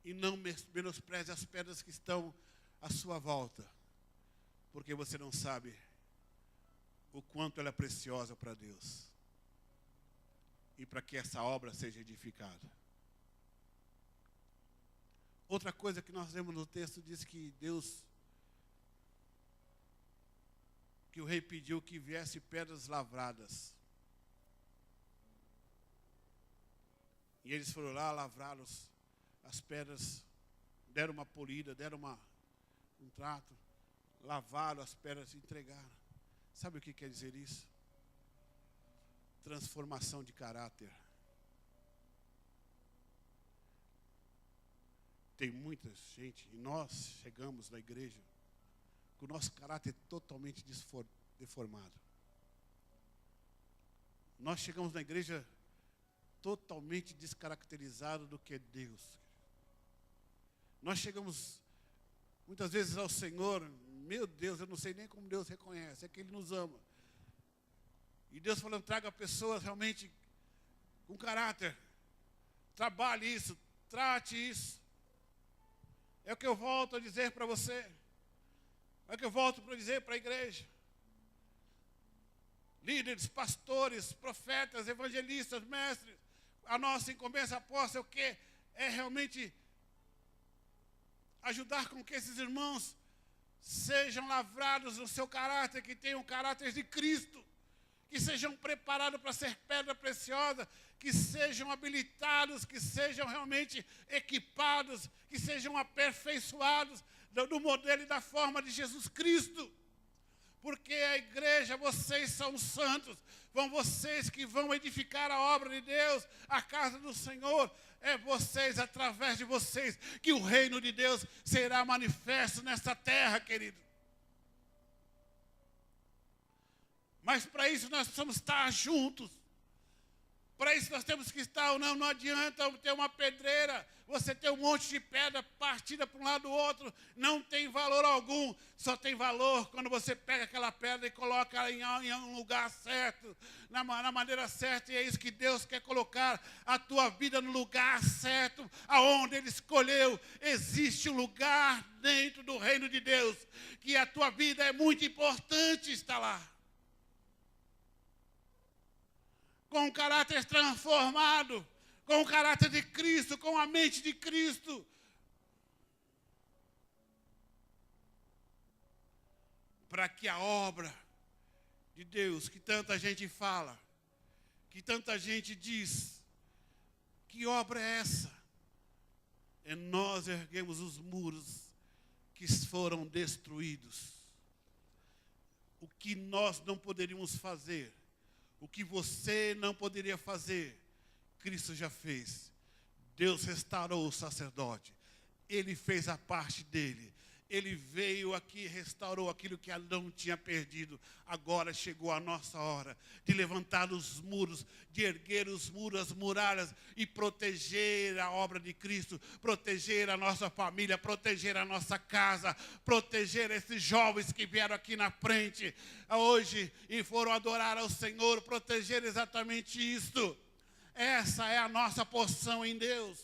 E não menospreze as pedras que estão à sua volta, porque você não sabe o quanto ela é preciosa para Deus e para que essa obra seja edificada. Outra coisa que nós vemos no texto diz que o rei pediu que viesse pedras lavradas. E eles foram lá, lavraram as pedras, deram uma polida, deram um trato, lavaram as pedras e entregaram. Sabe o que quer dizer isso? Transformação de caráter. Tem muita gente, e nós chegamos na igreja com o nosso caráter totalmente deformado. Nós chegamos na igreja totalmente descaracterizado do que é Deus. Nós chegamos muitas vezes ao Senhor, meu Deus, eu não sei nem como Deus reconhece, é que Ele nos ama. E Deus falando, traga pessoas realmente com caráter. Trabalhe isso, trate isso. É o que eu volto a dizer para você. É o que eu volto a dizer para a igreja. Líderes, pastores, profetas, evangelistas, mestres. A nossa incumbência apóstola é o quê? É realmente ajudar com que esses irmãos sejam lavrados no seu caráter, que tenham o caráter de Cristo, que sejam preparados para ser pedra preciosa, que sejam habilitados, que sejam realmente equipados, que sejam aperfeiçoados do modelo e da forma de Jesus Cristo. Porque a igreja, vocês são santos, vão vocês que vão edificar a obra de Deus, a casa do Senhor. É vocês, através de vocês, que o reino de Deus será manifesto nessa terra, querido. Mas para isso nós precisamos estar juntos. Para isso nós temos que estar, não adianta ter uma pedreira, você ter um monte de pedra partida para um lado do outro, não tem valor algum, só tem valor quando você pega aquela pedra e coloca ela em um lugar certo, na maneira certa, e é isso que Deus quer colocar a tua vida no lugar certo, aonde Ele escolheu. Existe um lugar dentro do reino de Deus, que a tua vida é muito importante estar lá. Com o caráter transformado, com o caráter de Cristo, com a mente de Cristo. Para que a obra de Deus, que tanta gente fala, que tanta gente diz, que obra é essa? É nós erguemos os muros que foram destruídos. O que nós não poderíamos fazer, o que você não poderia fazer, Cristo já fez. Deus restaurou o sacerdote. Ele fez a parte dele. Ele veio aqui e restaurou aquilo que Adão tinha perdido. Agora chegou a nossa hora de levantar os muros, de erguer os muros, as muralhas e proteger a obra de Cristo, proteger a nossa família, proteger a nossa casa, proteger esses jovens que vieram aqui na frente hoje e foram adorar ao Senhor, proteger exatamente isto. Essa é a nossa porção em Deus.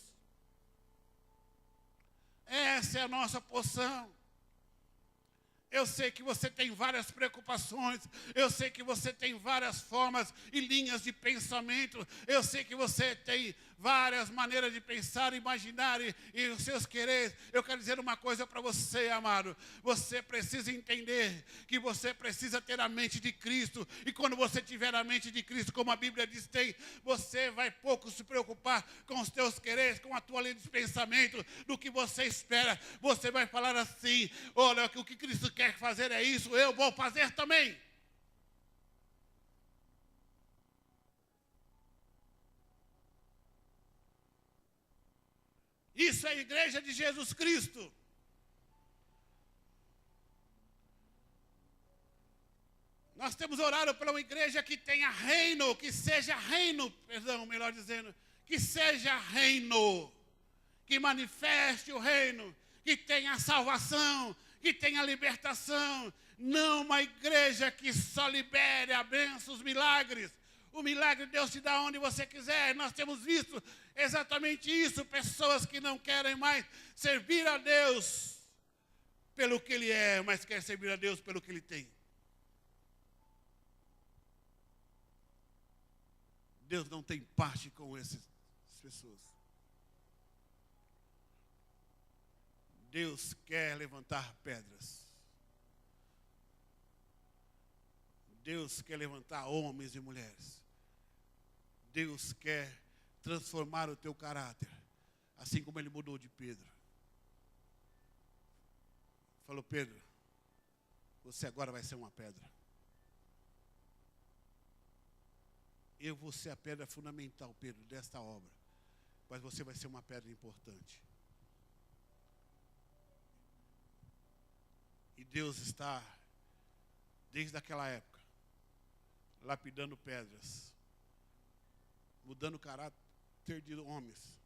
Essa é a nossa porção. Eu sei que você tem várias preocupações, eu sei que você tem várias formas e linhas de pensamento, eu sei que você tem várias maneiras de pensar, imaginar e os seus quereres. Eu quero dizer uma coisa para você, amado. Você precisa entender que você precisa ter a mente de Cristo. E quando você tiver a mente de Cristo, como a Bíblia diz, você vai pouco se preocupar com os teus quereres, com a tua linha de pensamento, do que você espera. Você vai falar assim: olha, o que Cristo quer fazer é isso, eu vou fazer também. Isso é a igreja de Jesus Cristo. Nós temos orado por uma igreja que tenha reino, que seja reino, melhor dizendo, que seja reino, que manifeste o reino, que tenha salvação, que tenha libertação. Não uma igreja que só libere a bênção, os milagres. O milagre Deus te dá onde você quiser. Nós temos visto exatamente isso. Pessoas que não querem mais servir a Deus pelo que Ele é, mas querem servir a Deus pelo que Ele tem. Deus não tem parte com essas pessoas. Deus quer levantar pedras. Deus quer levantar homens e mulheres. Deus quer transformar o teu caráter, assim como Ele mudou de Pedro. Falou: Pedro, você agora vai ser uma pedra. Eu vou ser a pedra fundamental, Pedro, desta obra. Mas você vai ser uma pedra importante. E Deus está, desde aquela época, lapidando pedras, mudando o caráter de homens,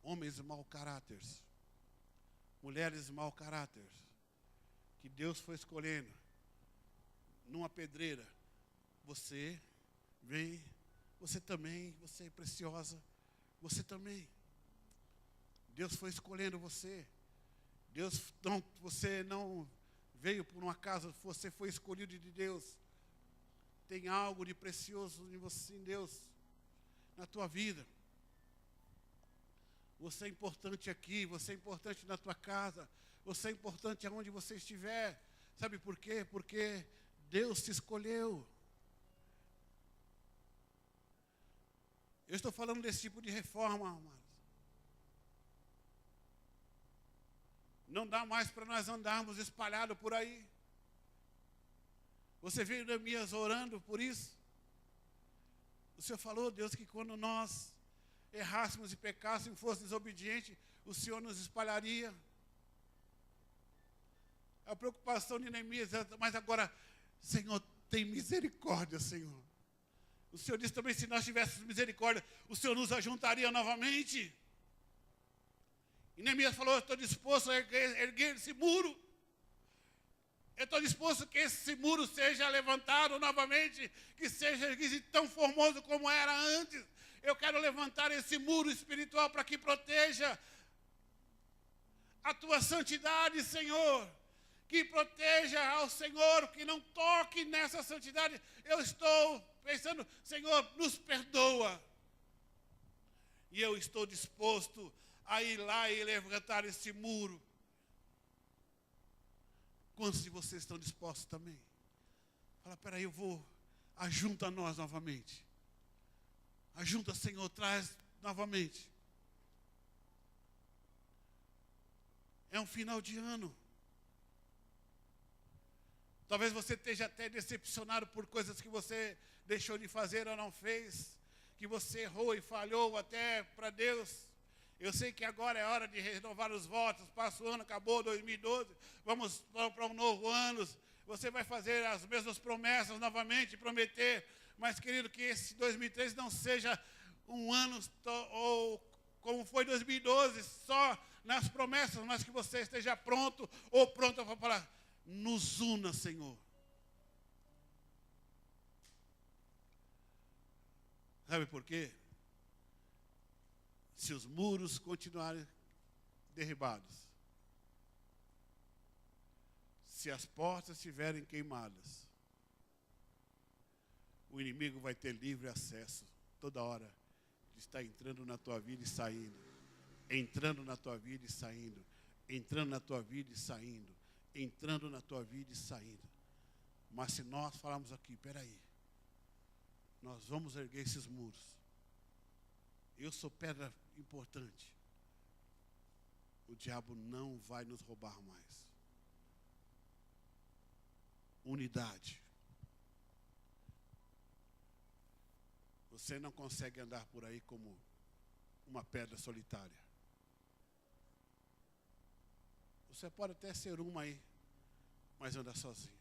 homens mau caráter, mulheres mau caráter, que Deus foi escolhendo, numa pedreira. Você vem, você também, você é preciosa, você também. Deus foi escolhendo você. Você não veio por um acaso, você foi escolhido de Deus. Tem algo de precioso em você, em Deus, na tua vida. Você é importante aqui, você é importante na tua casa, você é importante aonde você estiver. Sabe por quê? Porque Deus te escolheu. Eu estou falando desse tipo de reforma, amados. Não dá mais para nós andarmos espalhados por aí. Você viu Neemias orando por isso? O Senhor falou, Deus, que quando nós errássemos e pecássemos, fôssemos desobedientes, o Senhor nos espalharia. A preocupação de Neemias, mas agora, Senhor, tem misericórdia, Senhor. O Senhor disse também, se nós tivéssemos misericórdia, o Senhor nos ajuntaria novamente. E Neemias falou, eu estou disposto a erguer esse muro. Eu estou disposto que esse muro seja levantado novamente, que seja tão formoso como era antes. Eu quero levantar esse muro espiritual para que proteja a tua santidade, Senhor. Que proteja ao Senhor, que não toque nessa santidade. Eu estou pensando, Senhor, nos perdoa. E eu estou disposto a ir lá e levantar esse muro. Quantos de vocês estão dispostos também? Fala, peraí, eu vou, ajunta nós novamente. Ajunta, Senhor, traz novamente. É um final de ano. Talvez você esteja até decepcionado por coisas que você deixou de fazer ou não fez, que você errou e falhou até para Deus. Eu sei que agora é hora de renovar os votos, passa o ano, acabou 2012, vamos para um novo ano, você vai fazer as mesmas promessas novamente, prometer, mas querido, que esse 2013 não seja um ano, ou como foi 2012, só nas promessas, mas que você esteja pronto ou pronta para falar, nos una, Senhor. Sabe por quê? Se os muros continuarem derribados, se as portas estiverem queimadas, o inimigo vai ter livre acesso toda hora de estar entrando na tua vida e saindo, entrando na tua vida e saindo, entrando na tua vida e saindo, entrando na tua vida e saindo. Mas se nós falarmos aqui, peraí, nós vamos erguer esses muros. Eu sou pedra importante. O diabo não vai nos roubar mais. Unidade. Você não consegue andar por aí como uma pedra solitária. Você pode até ser uma aí, mas anda sozinho.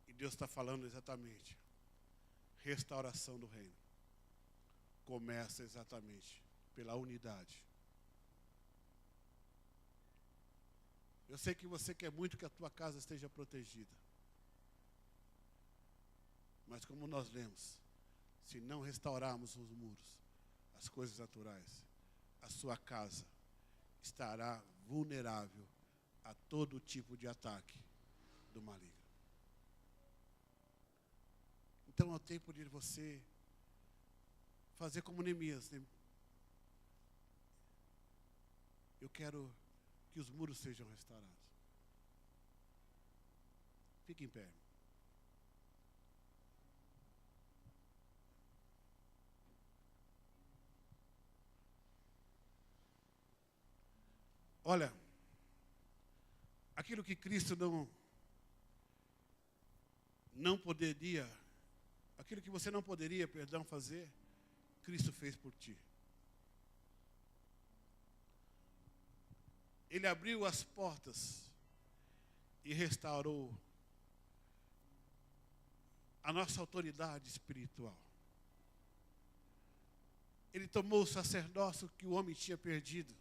E Deus está falando exatamente. Restauração do reino. Começa exatamente pela unidade. Eu sei que você quer muito que a tua casa esteja protegida. Mas como nós lemos, se não restaurarmos os muros, as coisas naturais, a sua casa estará vulnerável a todo tipo de ataque do maligno. Então é o tempo de você fazer como Neemias. Eu quero que os muros sejam restaurados. Fique em pé. Olha, aquilo que Cristo não poderia aquilo que você não poderia, fazer, Cristo fez por ti. Ele abriu as portas e restaurou a nossa autoridade espiritual. Ele tomou o sacerdócio que o homem tinha perdido.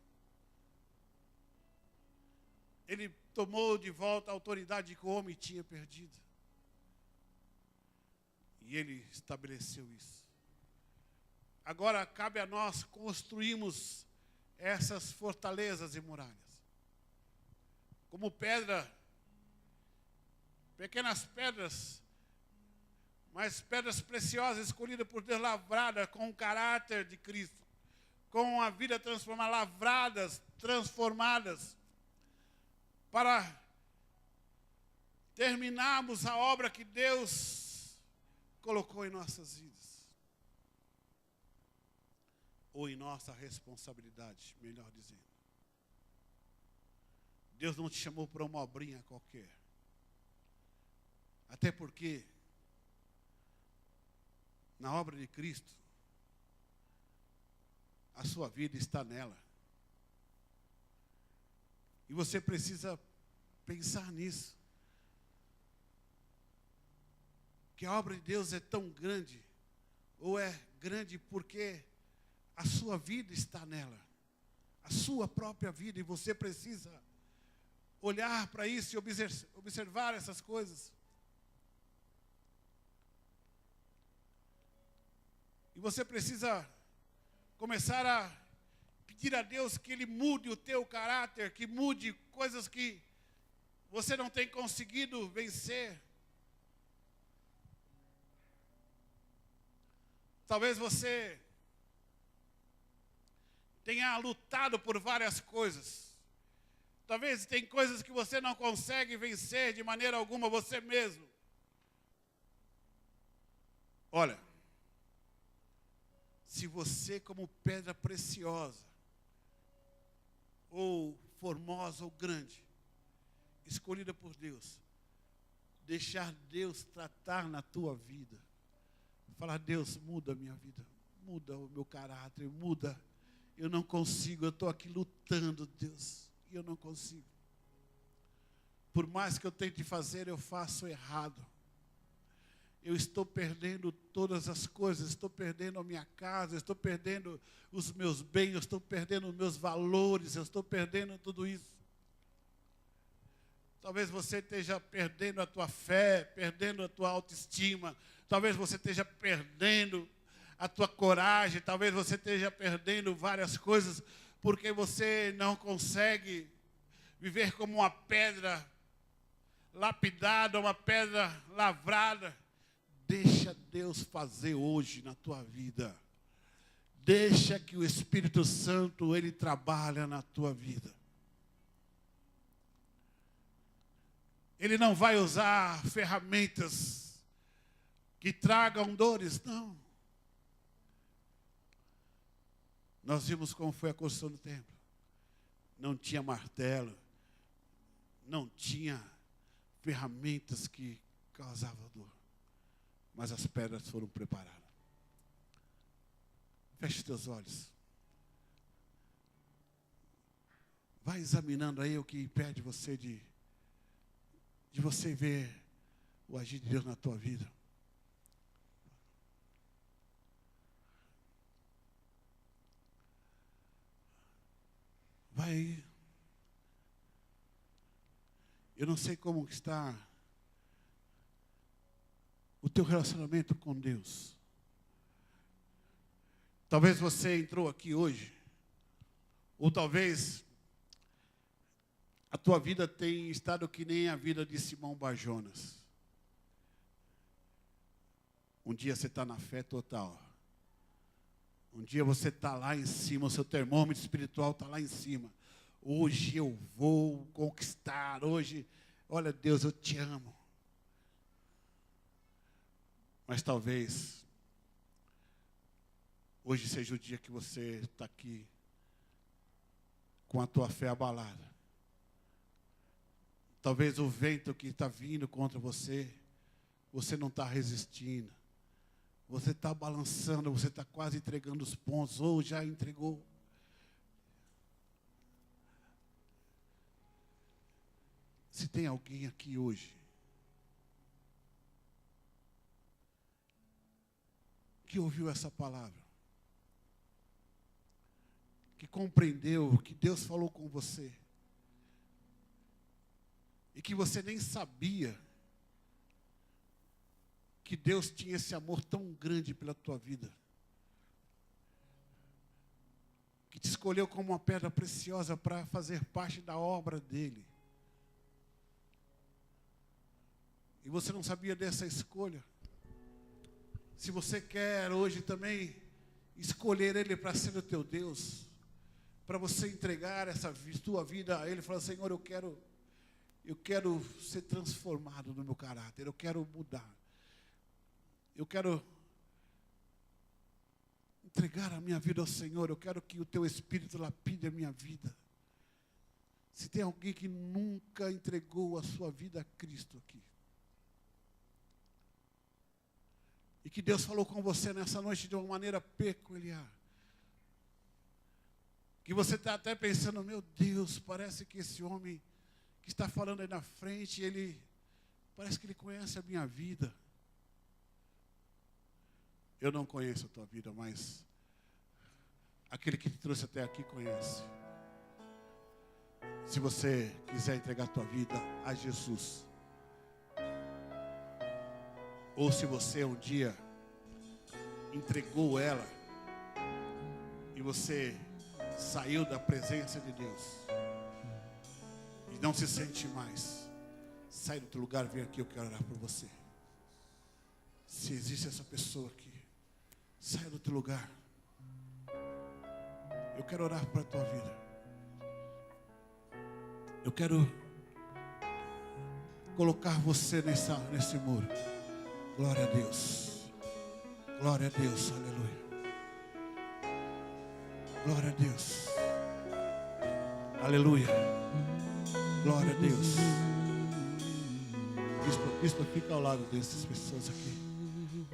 Ele tomou de volta a autoridade que o homem tinha perdido. E ele estabeleceu isso. Agora cabe a nós construirmos essas fortalezas e muralhas. Como pedra, pequenas pedras, mas pedras preciosas, escolhidas por Deus, lavradas com o caráter de Cristo, com a vida transformada, lavradas, transformadas, para terminarmos a obra que Deus colocou em nossas vidas. Ou em nossa responsabilidade, melhor dizendo. Deus não te chamou para uma obrinha qualquer. Até porque, na obra de Cristo, a sua vida está nela. E você precisa pensar nisso. Que a obra de Deus é tão grande, ou é grande porque a sua vida está nela. A sua própria vida, e você precisa olhar para isso e observar essas coisas. E você precisa começar a pedir a Deus que Ele mude o teu caráter, que mude coisas que você não tem conseguido vencer. Talvez você tenha lutado por várias coisas. Talvez tem coisas que você não consegue vencer de maneira alguma você mesmo. Olha, se você como pedra preciosa, ou formosa ou grande, escolhida por Deus, deixar Deus tratar na tua vida, falar: Deus, muda a minha vida, muda o meu caráter, muda, eu não consigo, eu estou aqui lutando, Deus, e eu não consigo. Por mais que eu tente fazer, eu faço errado. Eu estou perdendo todas as coisas, estou perdendo a minha casa, estou perdendo os meus bens, eu estou perdendo os meus valores, eu estou perdendo tudo isso. Talvez você esteja perdendo a tua fé, perdendo a tua autoestima, talvez você esteja perdendo a tua coragem, talvez você esteja perdendo várias coisas, porque você não consegue viver como uma pedra lapidada, uma pedra lavrada. Deixa Deus fazer hoje na tua vida. Deixa que o Espírito Santo, Ele trabalhe na tua vida. Ele não vai usar ferramentas que tragam dores, não. Nós vimos como foi a construção do templo. Não tinha martelo, não tinha ferramentas que causavam dor. Mas as pedras foram preparadas. Feche teus olhos. Vai examinando aí o que impede você de você ver o agir de Deus na tua vida. Vai. Eu não sei como está o teu relacionamento com Deus. Talvez você entrou aqui hoje, ou talvez a tua vida tenha estado que nem a vida de Simão Barjonas. Um dia você está na fé total. Um dia você está lá em cima, o seu termômetro espiritual está lá em cima. Hoje eu vou conquistar, hoje, olha Deus, eu te amo. Mas talvez hoje seja o dia que você está aqui com a tua fé abalada. Talvez o vento que está vindo contra você, você não está resistindo. Você está balançando, você está quase entregando os pontos, ou já entregou. Se tem alguém aqui hoje que ouviu essa palavra, que compreendeu que Deus falou com você, e que você nem sabia que Deus tinha esse amor tão grande pela tua vida, que te escolheu como uma pedra preciosa para fazer parte da obra dele, e você não sabia dessa escolha. Se você quer hoje também escolher ele para ser o teu Deus, para você entregar essa tua vida a ele, falar: Senhor, eu quero ser transformado no meu caráter, eu quero mudar, eu quero entregar a minha vida ao Senhor, eu quero que o teu Espírito lapide a minha vida. Se tem alguém que nunca entregou a sua vida a Cristo aqui, e que Deus falou com você nessa noite de uma maneira peculiar, que você está até pensando: meu Deus, parece que esse homem que está falando aí na frente, parece que ele conhece a minha vida. Eu não conheço a tua vida, mas aquele que te trouxe até aqui conhece. Se você quiser entregar a tua vida a Jesus, ou se você um dia entregou ela e você saiu da presença de Deus e não se sente mais, sai do teu lugar, vem aqui, eu quero orar por você. Se existe essa pessoa aqui, sai do teu lugar, eu quero orar para a tua vida. Eu quero colocar você nesse muro. Glória a Deus. Glória a Deus. Aleluia. Glória a Deus. Aleluia. Glória a Deus. Bispo, fica ao lado dessas pessoas aqui.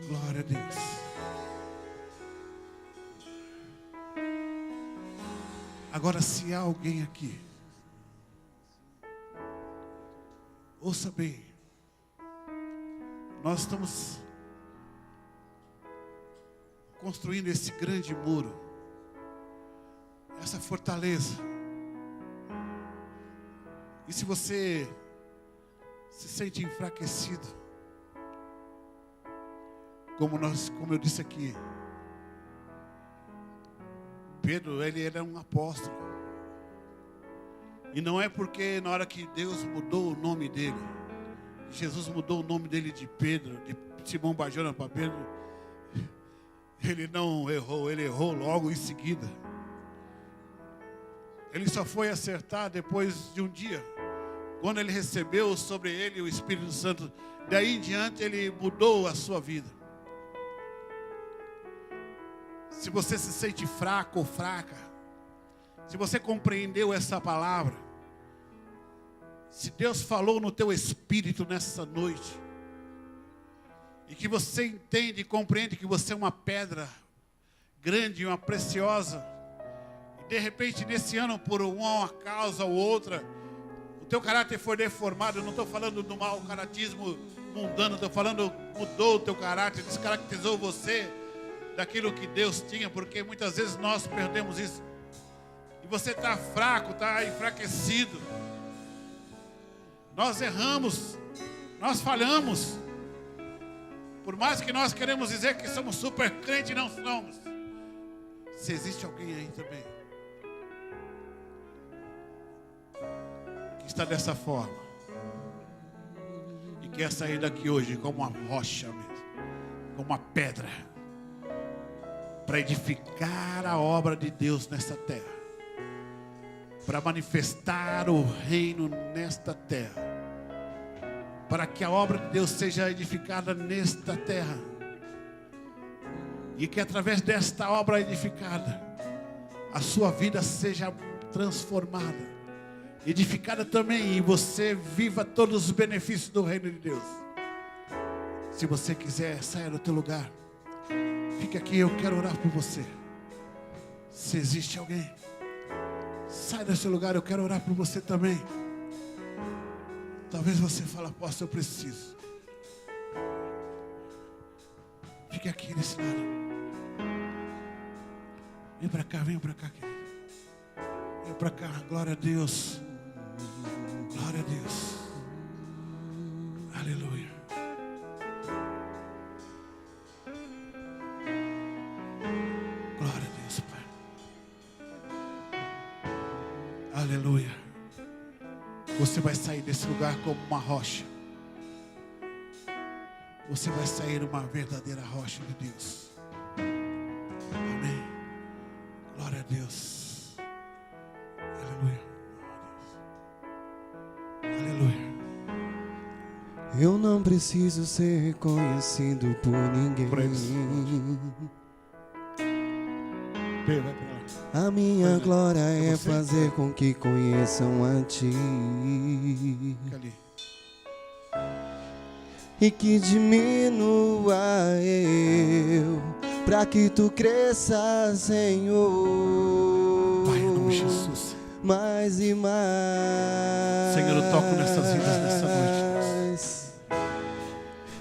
Glória a Deus. Agora, se há alguém aqui, ouça bem. Nós estamos construindo esse grande muro, essa fortaleza. E se você se sente enfraquecido, como eu disse aqui, Pedro, ele era um apóstolo. E não é porque na hora que Deus mudou o nome dele, Jesus mudou o nome dele de Pedro, de Simão Barjona para Pedro, ele não errou, ele errou logo em seguida. Ele só foi acertar depois de um dia, quando ele recebeu sobre ele o Espírito Santo. Daí em diante ele mudou a sua vida. Se você se sente fraco ou fraca, se você compreendeu essa palavra, se Deus falou no teu espírito nessa noite, e que você entende e compreende que você é uma pedra grande, uma preciosa, e de repente nesse ano, por uma causa ou outra, o teu caráter foi deformado. Eu não estou falando do mau caratismo mundano, estou falando, mudou o teu caráter, descaracterizou você daquilo que Deus tinha, porque muitas vezes nós perdemos isso. E você está fraco, está enfraquecido. Nós erramos, nós falhamos. Por mais que nós queremos dizer que somos super crentes, não somos. Se existe alguém aí também que está dessa forma e quer sair daqui hoje como uma rocha mesmo, como uma pedra, para edificar a obra de Deus nesta terra, para manifestar o reino nesta terra, para que a obra de Deus seja edificada nesta terra, e que através desta obra edificada, a sua vida seja transformada, edificada também, e você viva todos os benefícios do reino de Deus. Se você quiser, saia do teu lugar. Fique aqui, eu quero orar por você. Se existe alguém, sai desse lugar, eu quero orar por você também. Talvez você fale, apóstolo, eu preciso. Fique aqui nesse lado. Vem para cá, querido. Vem para cá, glória a Deus. Glória a Deus. Aleluia. Glória a Deus, Pai. Aleluia. Você vai sair desse lugar como uma rocha. Você vai sair uma verdadeira rocha de Deus. Amém. Glória a Deus. Aleluia. Aleluia. Eu não preciso ser reconhecido por ninguém. Vai pra lá. A minha glória é fazer com que conheçam a Ti. Fica ali. E que diminua eu, pra que Tu cresças, Senhor. Pai, em nome de Jesus. Mais e mais. Senhor, eu toco nessas vidas nessa noite, Deus.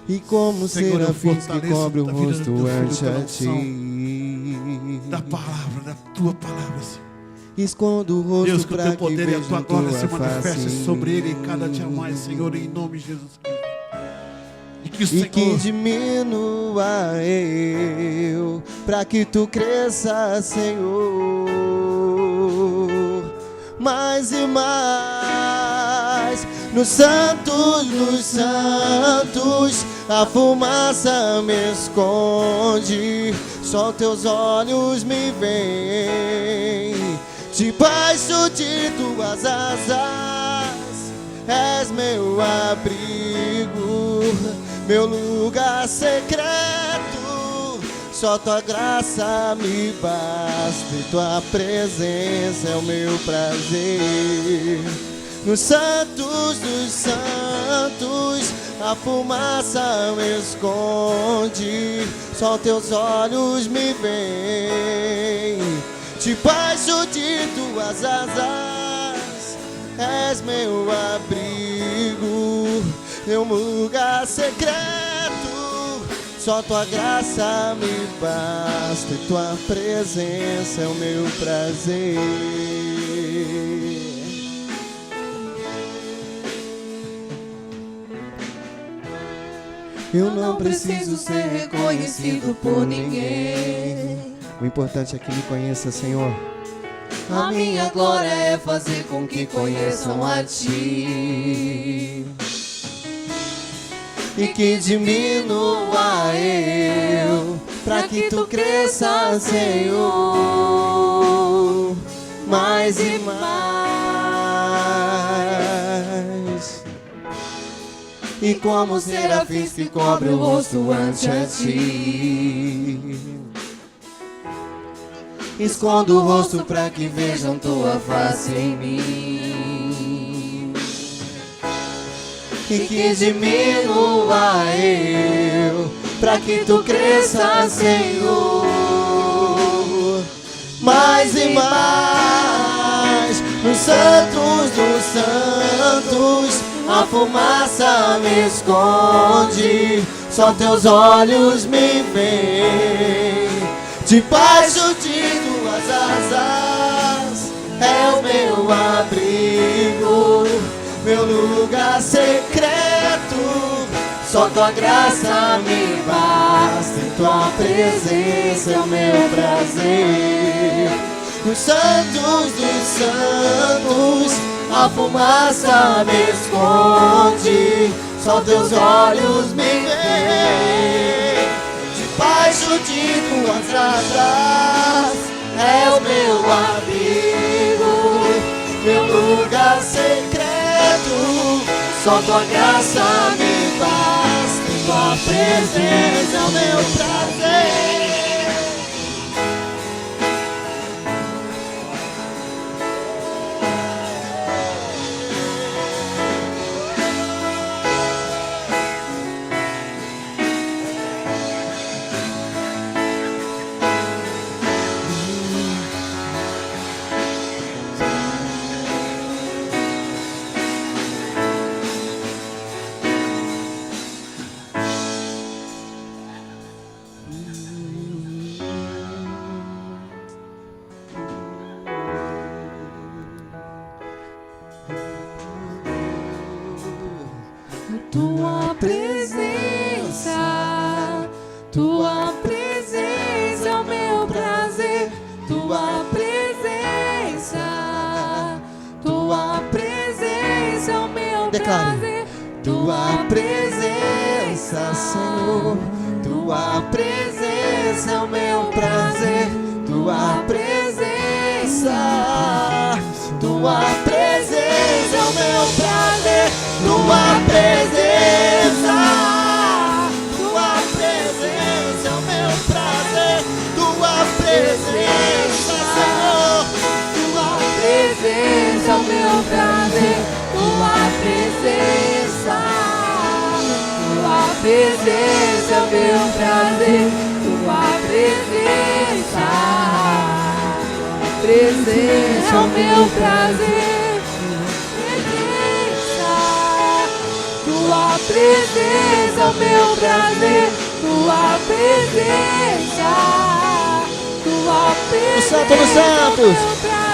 E como Senhor, eu serafins que fortaleço cobre o a vida do rosto teu filho ante pela a unção Ti. Da palavra, da tua palavra, Senhor. Escondo o rosto Deus, que o pra teu que poder e a tua vejam glória Tua se face manifeste em sobre ele mim. cada dia mais, Senhor, em nome de Jesus Cristo. E que o E Senhor que diminua eu, pra que Tu cresças, Senhor, mais e mais. Nos santos, a fumaça me esconde, só Teus olhos me veem. Debaixo de Tuas asas és meu abrigo, meu lugar secreto. Só Tua graça me basta e Tua presença é o meu prazer. Nos santos, a fumaça me esconde, só Teus olhos me veem. Debaixo de Tuas asas és meu abrigo, meu lugar secreto. Só Tua graça me basta e Tua presença é o meu prazer. Eu não preciso ser reconhecido por ninguém. O importante é que me conheça, Senhor. A minha glória é fazer com que conheçam a Ti. E que diminua eu, pra que Tu cresças, Senhor, mais e mais. E como serafins que cobre o rosto ante a Ti, escondo o rosto pra que vejam Tua face em mim. E que diminua eu, pra que Tu cresças, Senhor, mais e mais. Nos santos, a fumaça me esconde, só Teus olhos me veem. Debaixo de Tuas asas é o meu abrigo, meu lugar secreto. Só Tua graça me basta e Tua presença é o meu prazer. Nos santos, a fumaça me esconde, só Teus olhos me veem. Debaixo de Tuas asas é o meu abrigo, meu lugar secreto. Só Tua graça me basta e Tua presença é o meu prazer. declare. Tua presença, Senhor, tua presença é o meu prazer. Tua presença, tua presença é o meu prazer. Tua presença, tua presença é o meu prazer. Tua presença, Senhor, tua presença é o meu prazer. Tua presença, tua presença é o meu prazer. Tua presença, presença é o meu prazer. Tua presença é o meu prazer. Tua presença, tua presença.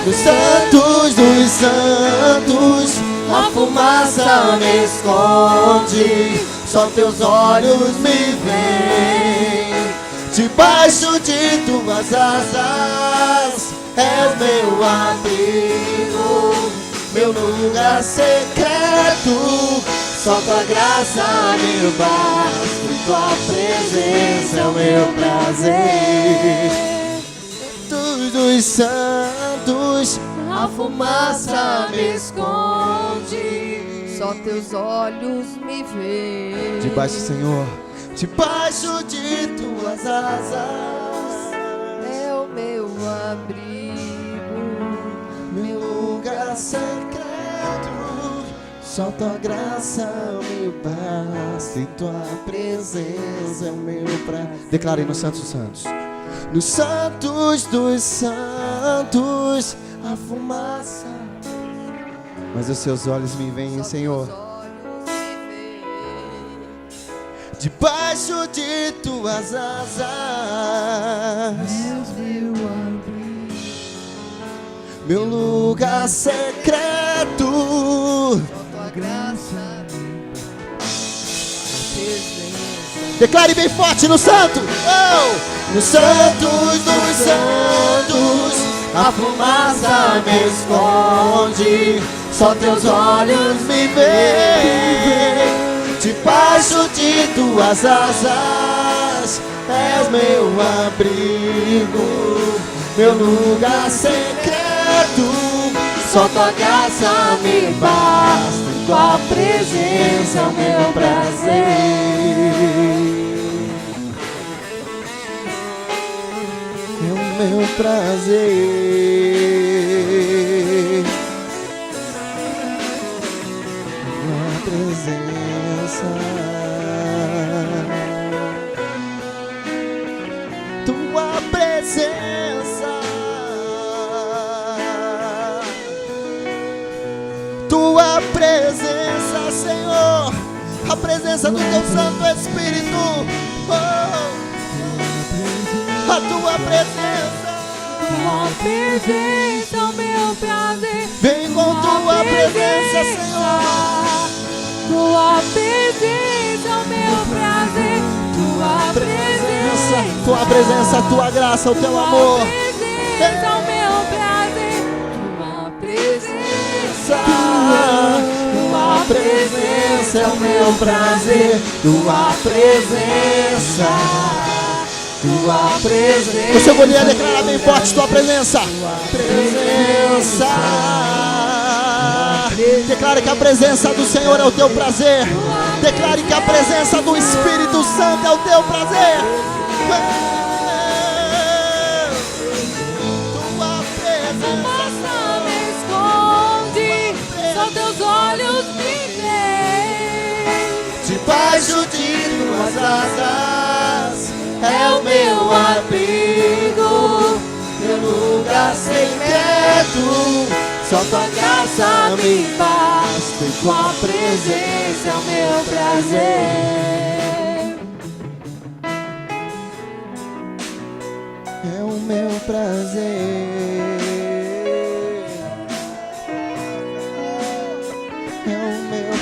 Nos santos dos santos, a fumaça me esconde, só teus olhos me veem. Debaixo de tuas asas és meu abrigo, meu lugar secreto. Só tua graça me basta, e tua presença é o meu prazer. Dos santos, a fumaça me esconde, só teus olhos me veem. Debaixo, Senhor, debaixo de tuas asas é o meu abrigo, meu lugar secreto. Só tua graça me basta, e tua presença é o meu prazer. Declare nos santos dos santos. Nos santos dos santos, a fumaça. Mas os seus olhos me veem, Senhor. Debaixo de tuas asas, meu lugar secreto. Tua graça. Declare bem forte no santo. Oh! Nos santos dos santos, a fumaça me esconde, só teus olhos me veem. Debaixo de tuas asas és meu abrigo, meu lugar secreto. Só tua graça me basta, tua presença é o meu prazer. É o meu prazer. Tua presença, tua presença, tua presença, Senhor, a presença do teu Santo Espírito. A tua presença, é o meu prazer. Vem com tua presença, Senhor. Tua presença é o meu prazer. Tua presença, tua graça, o teu amor. Tua presença é o meu prazer. Tua presença, tua presença é o meu prazer. Tua presença, tua presença. Você poderia declarar bem forte tua presença. Presença. Declare que a presença do Senhor é o teu prazer. Declare que a presença do Espírito Santo é o teu prazer. Tua presença me esconde, só teus olhos me veem. Debaixo de tuas asas é o meu abrigo, meu lugar secreto. Só tua graça me basta, e tua presença é o meu prazer. É o meu prazer. É o meu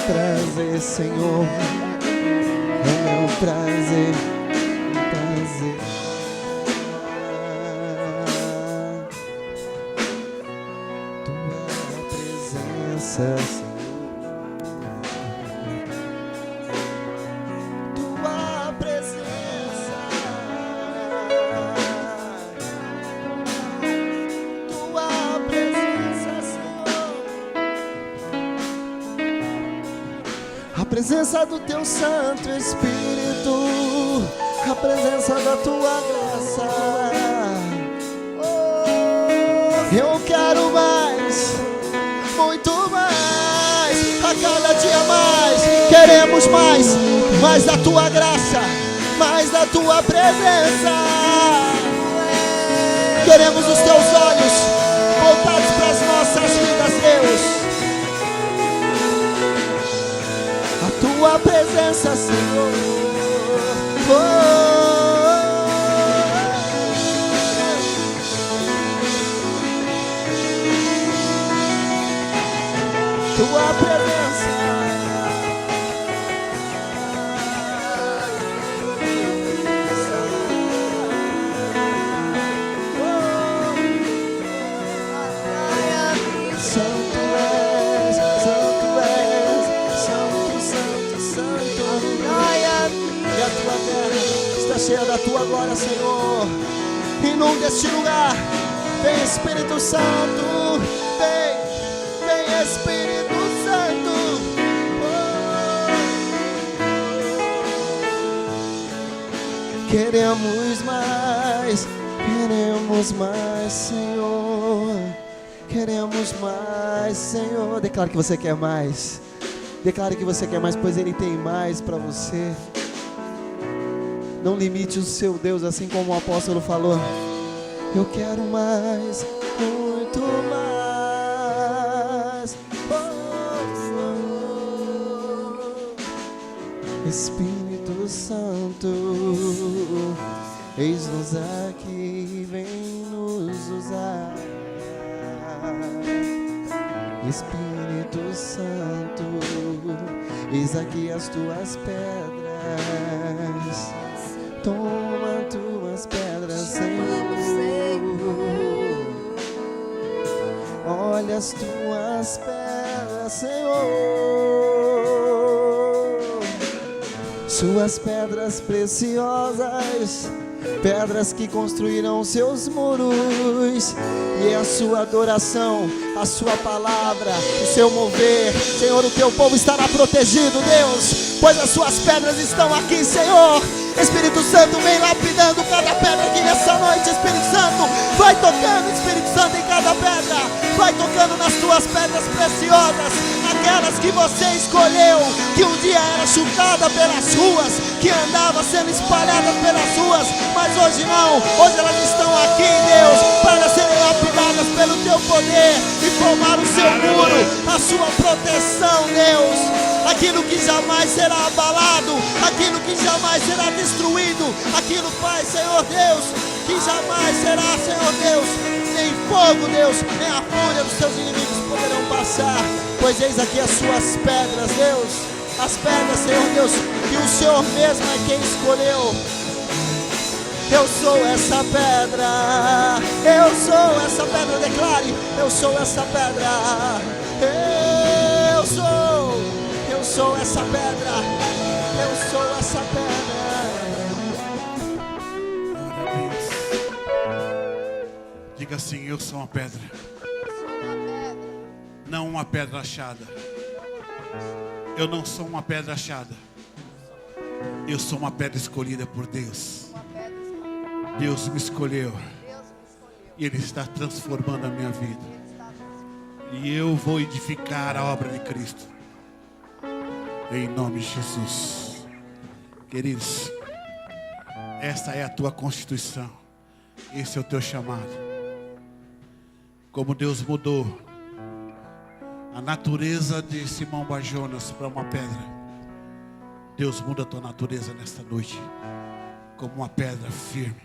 prazer, Senhor. É o meu prazer, prazer. presença, Senhor. Tua presença, tua presença, Senhor. A presença do teu Santo Espírito, a presença da tua graça. Eu quero mais, muito mais, a cada dia mais. Queremos mais, mais da tua graça, mais da tua presença. Queremos os teus olhos voltados para as nossas vidas, Deus. A tua presença, Senhor. Tua presença, Santo és, Santo és, Santo, Santo, Santo. E a tua terra está cheia da tua glória, Senhor. Inunda este lugar. Vem, Espírito Santo, vem, vem, Espírito Santo. Queremos mais, Senhor. Queremos mais, Senhor. Declare que você quer mais. Declare que você quer mais, pois Ele tem mais para você. Não limite o seu Deus, assim como o apóstolo falou. Eu quero mais, muito mais. Espírito Santo, eis-nos aqui, vem nos usar. Espírito Santo, eis aqui as tuas pedras. Toma tuas pedras, Senhor. Olha as tuas pedras, Senhor. Suas pedras preciosas, pedras que construíram seus muros. E a sua adoração, a sua palavra, o seu mover, Senhor, o teu povo estará protegido, Deus, pois as suas pedras estão aqui, Senhor. Espírito Santo, vem lapidando cada pedra aqui nessa noite. Espírito Santo, vai tocando, Espírito Santo, em cada pedra. Vai tocando nas tuas pedras preciosas, aquelas que você escolheu, que um dia era chutada pelas ruas, que andava sendo espalhada pelas ruas, mas hoje não. Hoje elas estão aqui, Deus, para serem lapidadas pelo teu poder e formar o seu muro, a sua proteção, Deus. Aquilo que jamais será abalado, aquilo que jamais será destruído, aquilo, Pai, Senhor Deus, que jamais será, Senhor Deus, nem fogo, Deus, nem a fúria dos seus inimigos poderão passar, pois eis aqui as suas pedras, Deus, as pedras, Senhor Deus, que o Senhor mesmo é quem escolheu. Eu sou essa pedra, eu sou essa pedra, declare, eu sou essa pedra, eu sou essa pedra, eu sou essa pedra. Diga assim: eu sou uma pedra. Não uma pedra achada. Eu não sou uma pedra achada. Eu sou uma pedra escolhida por Deus. Deus me escolheu. E Ele está transformando a minha vida. E eu vou edificar a obra de Cristo. Em nome de Jesus. Queridos, esta é a tua constituição. Esse é o teu chamado. Como Deus mudou a natureza de Simão Bar-Jonas para uma pedra, Deus muda a tua natureza nesta noite como uma pedra firme.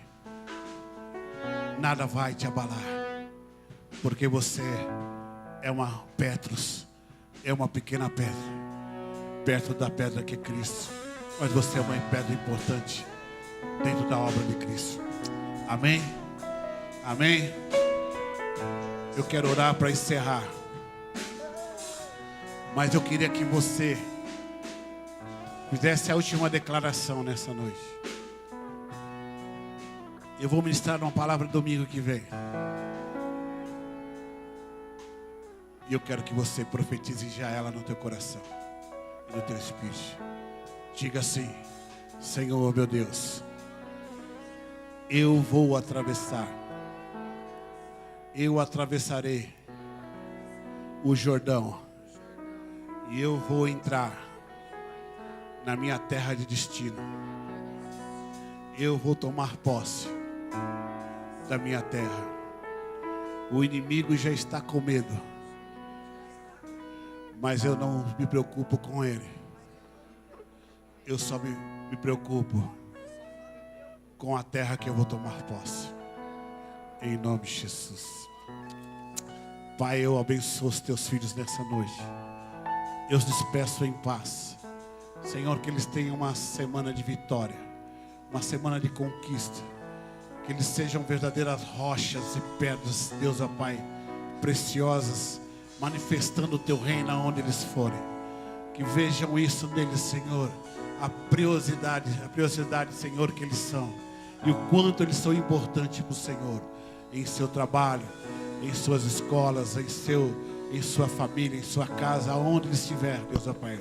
Nada vai te abalar, porque você é uma Petros, é uma pequena pedra perto da pedra que é Cristo, mas você é uma pedra importante dentro da obra de Cristo. Amém? Amém? Eu quero orar para encerrar. Mas eu queria que você fizesse a última declaração nessa noite. Eu vou ministrar uma palavra domingo que vem. E eu quero que você profetize já ela no teu coração e no teu espírito. Diga assim: Senhor meu Deus, eu vou atravessar. Eu atravessarei o Jordão. E eu vou entrar na minha terra de destino. Eu vou tomar posse da minha terra. O inimigo já está com medo, mas eu não me preocupo com ele. Eu só me preocupo com a terra que eu vou tomar posse. Em nome de Jesus. Pai, eu abençoo os teus filhos nessa noite. Eu os despeço em paz. Senhor, que eles tenham uma semana de vitória, uma semana de conquista. Que eles sejam verdadeiras rochas e pedras, Deus, ó Pai, preciosas, manifestando o teu reino aonde eles forem. Que vejam isso neles, Senhor, a preciosidade, Senhor, que eles são. E o quanto eles são importantes para o Senhor, em seu trabalho, em suas escolas, em sua família, em sua casa, aonde ele estiver, Deus, ó Pai.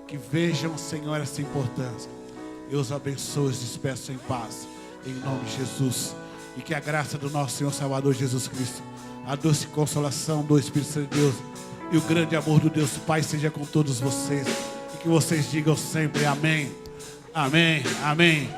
Que vejam, Senhor, essa importância. Eu os abençoo e os despeço em paz, em nome de Jesus. E que a graça do nosso Senhor Salvador Jesus Cristo, a doce consolação do Espírito Santo de Deus e o grande amor do Deus Pai seja com todos vocês. E que vocês digam sempre amém, amém, amém.